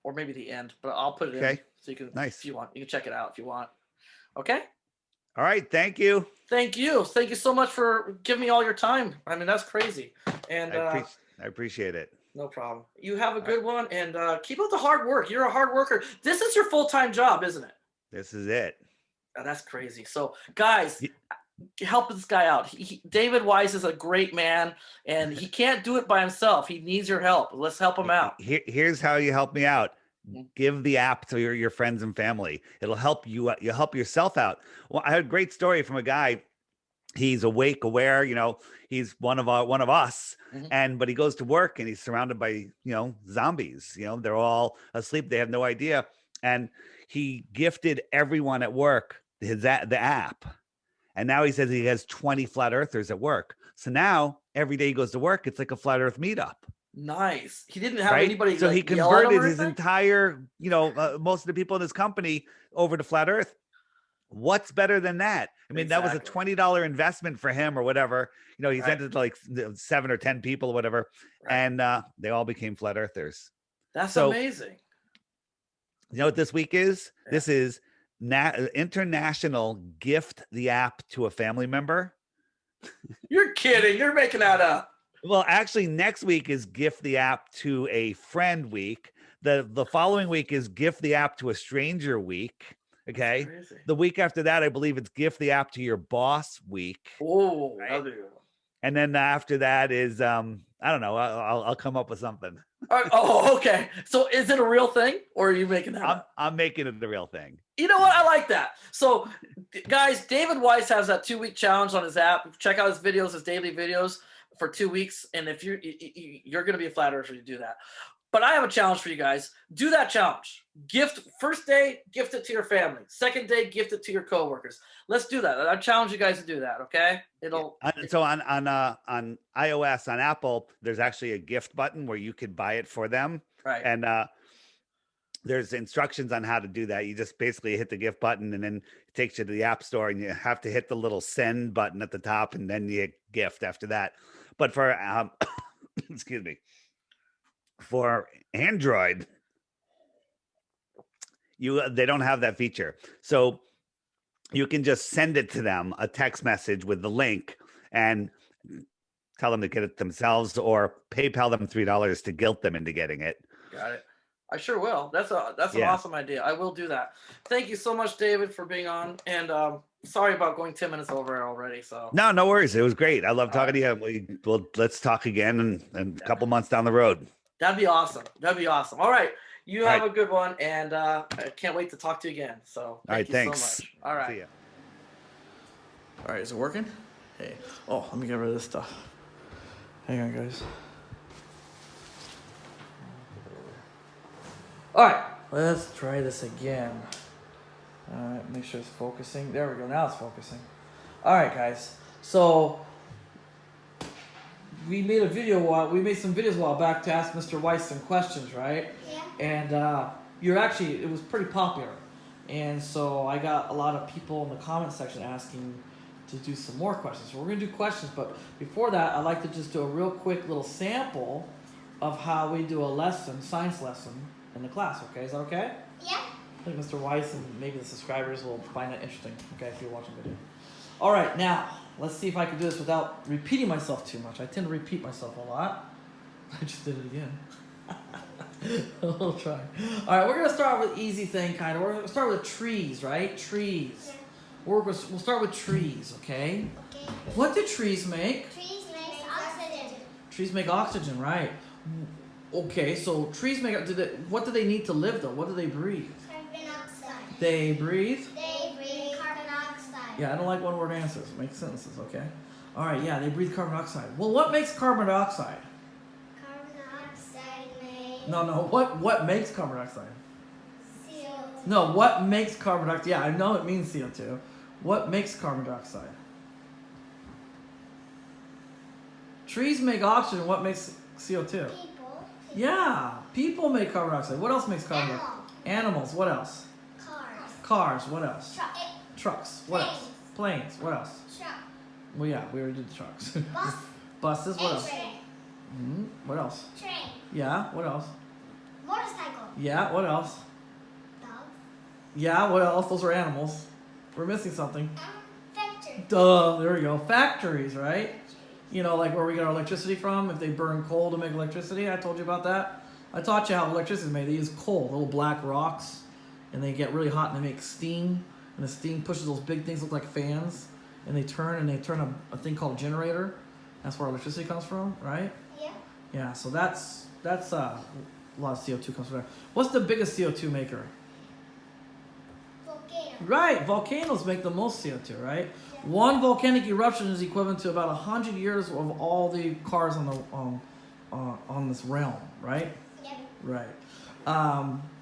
or maybe the end, but I'll put it in so you can, if you want, you can check it out if you want. Okay? All right. Thank you. Thank you. Thank you so much for giving me all your time. I mean, that's crazy. And I appreciate it. no problem. You have a good one, and keep up the hard work. You're a hard worker. This is your full-time job, isn't it? This is it. Oh, that's crazy. So, guys, help this guy out. David Weiss is a great man, and he can't do it by himself. He needs your help. Let's help him out. Here's how you help me out. Give the app to your friends and family. It'll help you. You'll help yourself out. Well, I had a great story from a guy. He's awake, aware. He's one of us, but he goes to work and he's surrounded by zombies. They're all asleep. They have no idea, and he gifted everyone at work the app, and now he says he has 20 flat earthers at work. So now every day he goes to work, it's like a flat Earth meetup. Nice. He didn't have anybody. So he converted his entire, most of the people in his company over to flat Earth. What's better than that? I mean, that was a $20 investment for him or whatever. He sent it to like 7 or 10 people or whatever, and they all became flat earthers. That's amazing. You know what this week is? Yeah. This is International Gift the App to a Family Member. You're kidding. You're making that up. Well, actually, next week is Gift the App to a Friend Week. The following week is Gift the App to a Stranger Week. Okay. The week after that, I believe it's Gift the App to your boss week. Oh, right? And then after that is I don't know. I'll come up with something. Oh, okay. So is it a real thing, or are you making that up? I'm making it the real thing. You know what? I like that. So, guys, David Weiss has that 2-week challenge on his app. Check out his videos, his daily videos for 2 weeks. And if you're going to be a flat earther, you do that. But I have a challenge for you guys. Do that challenge. First day, gift it to your family. Second day, gift it to your coworkers. Let's do that. I challenge you guys to do that. Okay? So on iOS, on Apple, there's actually a gift button where you could buy it for them. Right. And there's instructions on how to do that. You just basically hit the gift button, and then it takes you to the App Store, and you have to hit the little send button at the top, and then you gift after that. But for excuse me. For Android, they don't have that feature. So you can just send it to them, a text message with the link, and tell them to get it themselves, or PayPal them $3 to guilt them into getting it. Got it. I sure will. That's an awesome idea. I will do that. Thank you so much, David, for being on. And sorry about going 10 minutes over already. So no worries. It was great. I love talking to you. Let's talk again in a couple months down the road. That'd be awesome. All right. You have a good one, and I can't wait to talk to you again. So thank you thanks so much. All right. See ya. All right, is it working? Hey. Oh, let me get rid of this stuff. Hang on, guys. All right, let's try this again. All right, make sure it's focusing. There we go. Now it's focusing. All right, guys. So we made some videos a while back to ask Mr. Weiss some questions, right? Yeah. And it was pretty popular. And so I got a lot of people in the comment section asking to do some more questions. So we're going to do questions, but before that, I'd like to just do a real quick little sample of how we do a science lesson in the class, okay? Is that okay? Yeah. I think Mr. Weiss and maybe the subscribers will find that interesting, okay, if you're watching the video. All right, now, let's see if I can do this without repeating myself too much. I tend to repeat myself a lot. I just did it again. We'll try. All right, we're going to start with easy thing, kind of. We're going to start with trees, right? Trees. Yeah. We'll start with trees, okay? Okay. What do trees make? Trees make oxygen. Trees make oxygen, right? Okay, so trees make. What do they need to live though? What do they breathe? Carbon dioxide. They breathe. They breathe carbon dioxide. Yeah, I don't like one-word answers. Make sentences, okay? All right, yeah, they breathe carbon dioxide. Well, what makes carbon dioxide? Carbon dioxide makes. No. What makes carbon dioxide? CO2. No, what makes carbon dioxide? Yeah, I know it means CO2. What makes carbon dioxide? Trees make oxygen. What makes CO2? People. Yeah, people make carbon dioxide. What else makes carbon dioxide? Animals. What else? Cars. Cars. What else? Trucks. What else? Planes. What else? Truck. Well, yeah, we already did the trucks. Bus. Buses. What else? Train. What else? Train. Yeah. What else? Motorcycle. Yeah. What else? Dog. Yeah. What else? Those are animals. We're missing something. Duh, there we go. Factories, right? You know, like where we get our electricity from, if they burn coal to make electricity. I told you about that. I taught you how electricity is made. They use coal, little black rocks, and they get really hot and they make steam. And the steam pushes those big things look like fans, and they turn a thing called a generator. That's where electricity comes from, right? Yeah. Yeah, so that's a lot of CO2 comes from there. What's the biggest CO2 maker? Volcano. Right, volcanoes make the most CO2, right? One volcanic eruption is equivalent to about 100 years of all the cars on this realm, right? Yeah. Right.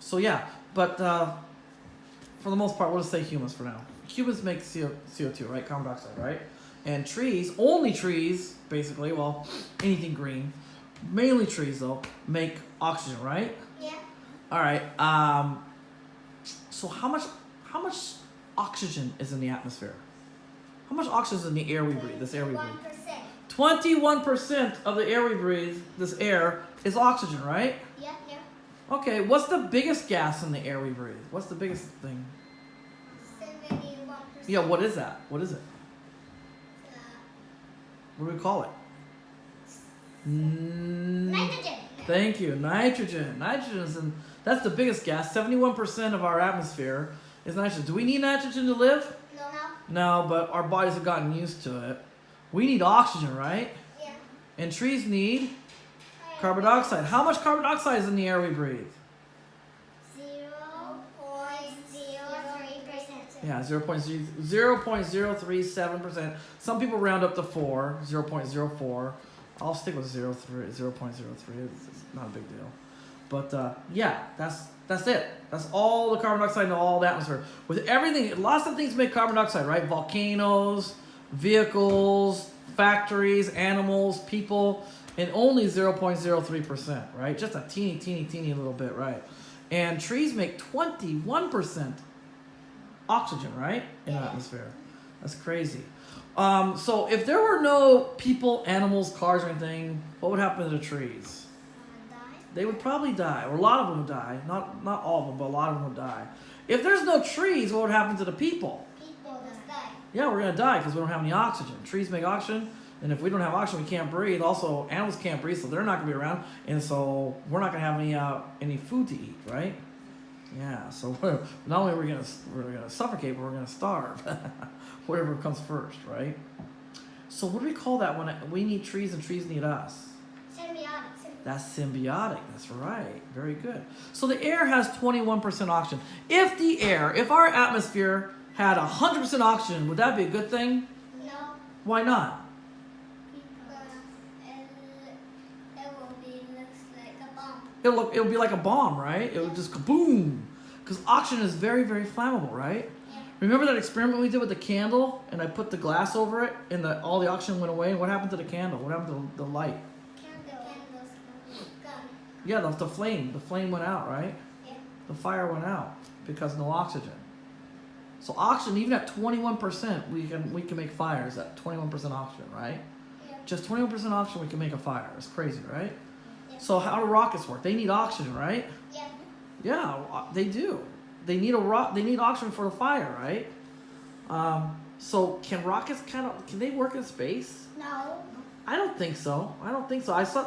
So yeah, but for the most part, we'll just say humans for now. Humans make CO2, right? Carbon dioxide, right? And trees, only trees, basically, well, anything green, mainly trees though, make oxygen, right? Yeah. All right. So how much oxygen is in the atmosphere? How much oxygen is in the air we breathe? This air we breathe. 21% of the air we breathe, this air, is oxygen, right? Yeah. Yeah. Okay. What's the biggest gas in the air we breathe? What's the biggest thing? 71%. Yeah. What is that? What is it? What do we call it? Nitrogen. Thank you. Nitrogen. Nitrogen is that's the biggest gas. 71% of our atmosphere is nitrogen. Do we need nitrogen to live? No. No, but our bodies have gotten used to it. We need oxygen, right? Yeah. And trees need carbon dioxide. How much carbon dioxide is in the air we breathe? 0.03%. Yeah, 0.037%. Some people round up to 4, 0.04. I'll stick with 0.03. It's not a big deal. But yeah, that's it. That's all the carbon dioxide in all the atmosphere. With everything, lots of things make carbon dioxide, right? Volcanoes, vehicles, factories, animals, people, and only 0.03%, right? Just a teeny little bit, right? And trees make 21% oxygen, right? In the atmosphere. That's crazy. So if there were no people, animals, cars, or anything, what would happen to the trees? They would probably die, or a lot of them would die. Not all of them, but a lot of them would die. If there's no trees, what would happen to the people? People just die. Yeah, we're gonna die because we don't have any oxygen. Trees make oxygen, and if we don't have oxygen, we can't breathe. Also, animals can't breathe, so they're not gonna be around, and so we're not gonna have any food to eat, right? Yeah. So not only are we gonna suffocate, but we're gonna starve. Whatever comes first, right? So what do we call that when we need trees and trees need us? Symbiotic. That's symbiotic. That's right. Very good. So the air has 21% oxygen. If our atmosphere had 100% oxygen, would that be a good thing? No. Why not? Because it will be looks like a bomb. It'll be like a bomb, right? It would just kaboom. Because oxygen is very, very flammable, right? Yeah. Remember that experiment we did with the candle, and I put the glass over it, and all the oxygen went away? What happened to the candle? What happened to the light? Candles gone. Yeah, the flame. The flame went out, right? Yeah. The fire went out because no oxygen. So oxygen, even at 21%, we can make fires at 21% oxygen, right? Yeah. Just 21% oxygen, we can make a fire. It's crazy, right? Yeah. So how do rockets work? They need oxygen, right? Yeah. Yeah, they do. They need They need oxygen for the fire, right? So can rockets can they work in space? No. I don't think so.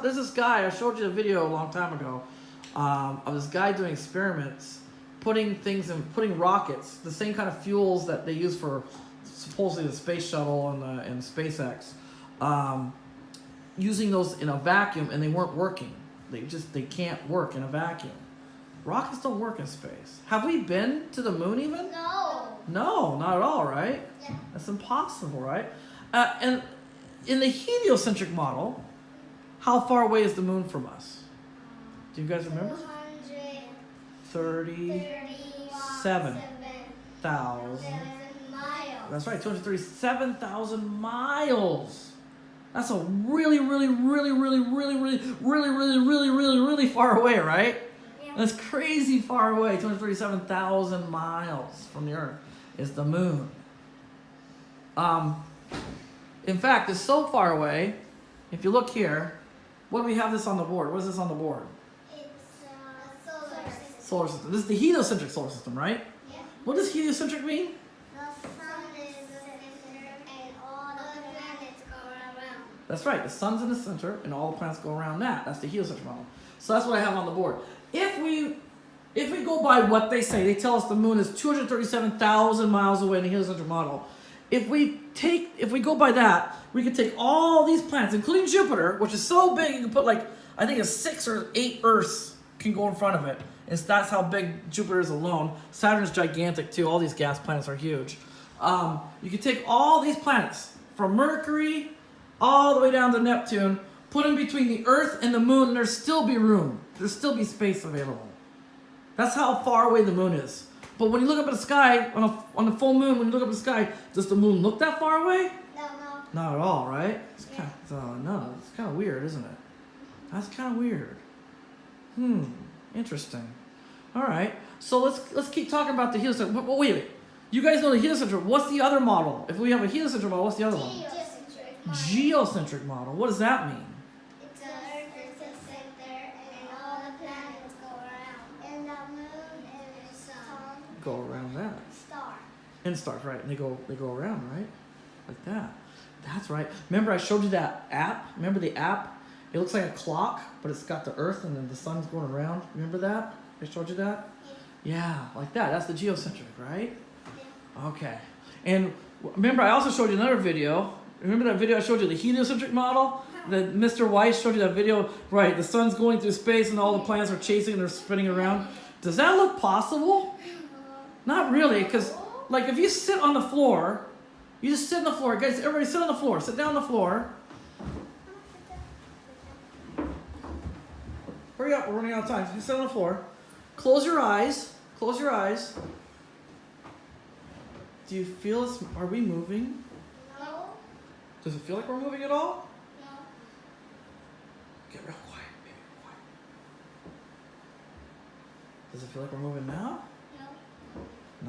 There's this guy, I showed you a video a long time ago, of this guy doing experiments, putting rockets, the same kind of fuels that they use for supposedly the space shuttle and SpaceX, using those in a vacuum, and they weren't working. They can't work in a vacuum. Rockets don't work in space. Have we been to the moon even? No. No, not at all, right? Yeah. That's impossible, right? And in the heliocentric model, how far away is the moon from us? Do you guys remember? 37,000. miles. That's right, 237,000 miles. That's a really far away, right? Yeah. That's crazy far away. 237,000 miles from the Earth is the moon. In fact, it's so far away. If you look here, what do we have this on the board? What is this on the board? It's a solar system. Solar system. This is the heliocentric solar system, right? Yeah. What does heliocentric mean? The sun is the center That's right. The sun's in the center, and all the planets go around that. That's the heliocentric model. So that's what I have on the board. If we go by what they say, they tell us the moon is 237,000 miles away in the heliocentric model. If we go by that, we can take all these planets, including Jupiter, which is so big, you can put like, I think it's 6 or 8 Earths can go in front of it. That's how big Jupiter is alone. Saturn's gigantic too. All these gas planets are huge. You can take all these planets from Mercury all the way down to Neptune, put them between the Earth and the moon, and there'll still be room. There'll still be space available. That's how far away the moon is. But when you look up at the sky, on the full moon, when you look up at the sky, does the moon look that far away? No. Not at all, right? It's kind of weird, isn't it? That's kind of weird. Interesting. All right, so let's keep talking about the heliocentric. But wait. You guys know the heliocentric. What's the other model? If we have a heliocentric model, what's the other one? Geocentric model. What does that mean? It's the Earth is the center, and all the planets go around, and the moon and the sun Go around that. star. And stars, right? And they go around, right? Like that. That's right. Remember I showed you that app? Remember the app? It looks like a clock, but it's got the Earth and then the sun's going around. Remember that? I showed you that? Yeah, like that. That's the geocentric, right? Yeah. Okay. And remember I also showed you another video. Remember that video I showed you, the heliocentric model? That Mr. Weiss showed you that video? Right, the sun's going through space and all the planets are chasing and they're spinning around. Does that look possible? Not really, because like if you sit on the floor, you just sit on the floor. Guys, everybody sit on the floor. Sit down on the floor. Hurry up, we're running out of time. You sit on the floor. Close your eyes. Close your eyes. Do you feel us? Are we moving? No. Does it feel like we're moving at all? No. Get real quiet, baby. Quiet. Does it feel like we're moving now? No.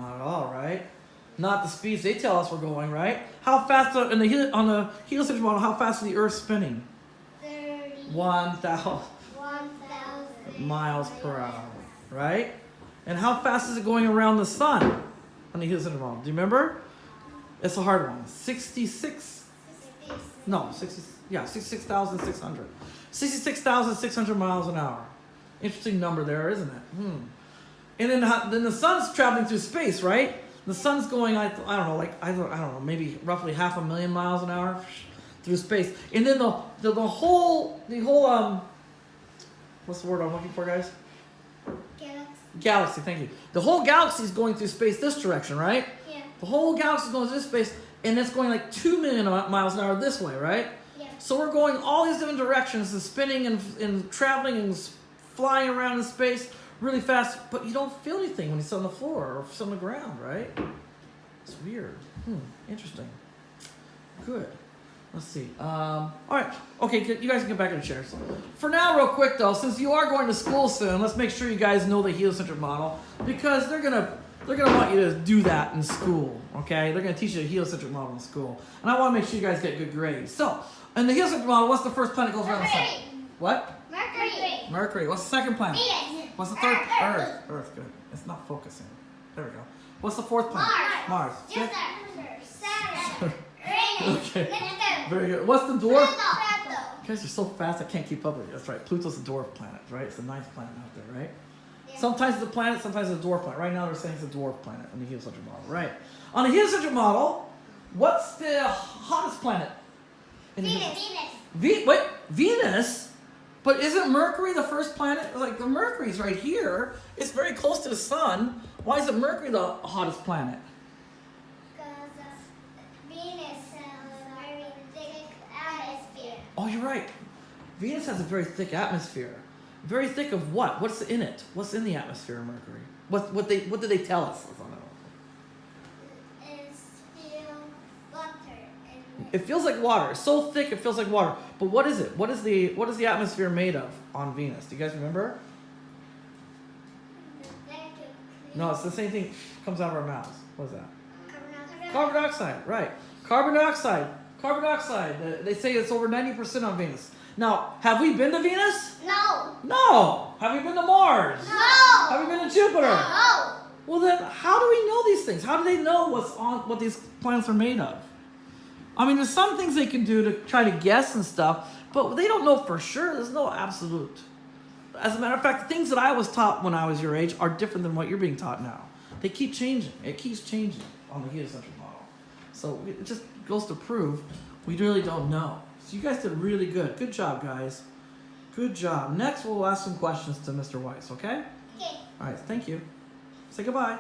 Not at all, right? Not the speeds they tell us we're going, right? How fast on the heliocentric model? How fast is the Earth spinning? 1,000 miles per hour, right? And how fast is it going around the sun on the heliocentric model? Do you remember? It's a hard one. 66,600. 66,600 miles an hour. Interesting number there, isn't it? And then the sun's traveling through space, right? The sun's going, I don't know, maybe roughly 500,000 miles an hour through space. And then the whole what's the word I'm looking for, guys? Galaxy, thank you. The whole galaxy is going through space this direction, right? Yeah. The whole galaxy is going through space, and it's going like 2 million miles an hour this way, right? Yeah. So we're going all these different directions and spinning and traveling and flying around in space really fast, but you don't feel anything when you sit on the floor or sit on the ground, right? It's weird. Interesting. Good. Let's see. All right. Okay, you guys can get back in the chairs. For now, real quick though, since you are going to school soon, let's make sure you guys know the heliocentric model because they're gonna want you to do that in school. Okay, they're gonna teach you the heliocentric model in school, and I want to make sure you guys get good grades. So, in the heliocentric model, what's the first planet that goes around the sun? What? Mercury. Mercury. What's the second planet? Venus. What's the third? Earth. Earth. Good. It's not focusing. There we go. What's the fourth planet? Mars. Fifth? Jupiter. Saturn. Uranus. Okay. Neptune. Very good. What's the dwarf? Pluto. You guys are so fast I can't keep up with you. That's right. Pluto's a dwarf planet, right? It's the ninth planet out there, right? Yeah. Sometimes it's a planet, sometimes it's a dwarf planet. Right now they're saying it's a dwarf planet on the heliocentric model, right? On the heliocentric model, what's the hottest planet? Venus. Venus? But isn't Mercury the first planet? Like the Mercury's right here. It's very close to the sun. Why is it Mercury the hottest planet? Because Venus has a very thick atmosphere. Oh, you're right. Venus has a very thick atmosphere. Very thick of what? What's in it? What's in the atmosphere of Mercury? What do they tell us? I don't know. It's still water. It feels like water. It's so thick it feels like water. But what is it? What is the atmosphere made of on Venus? Do you guys remember? No, it's the same thing comes out of our mouths. What is that? Carbon dioxide, right. Carbon dioxide. They say it's over 90% on Venus. Now, have we been to Venus? No. No. Have we been to Mars? No. Have we been to Jupiter? No. Well then, how do we know these things? How do they know what these planets are made of? I mean, there's some things they can do to try to guess and stuff, but they don't know for sure. There's no absolute. As a matter of fact, the things that I was taught when I was your age are different than what you're being taught now. They keep changing. It keeps changing on the heliocentric model. So it just goes to prove we really don't know. So you guys did really good. Good job, guys. Good job. Next, we'll ask some questions to Mr. Weiss, okay? Okay. All right, thank you. Say goodbye.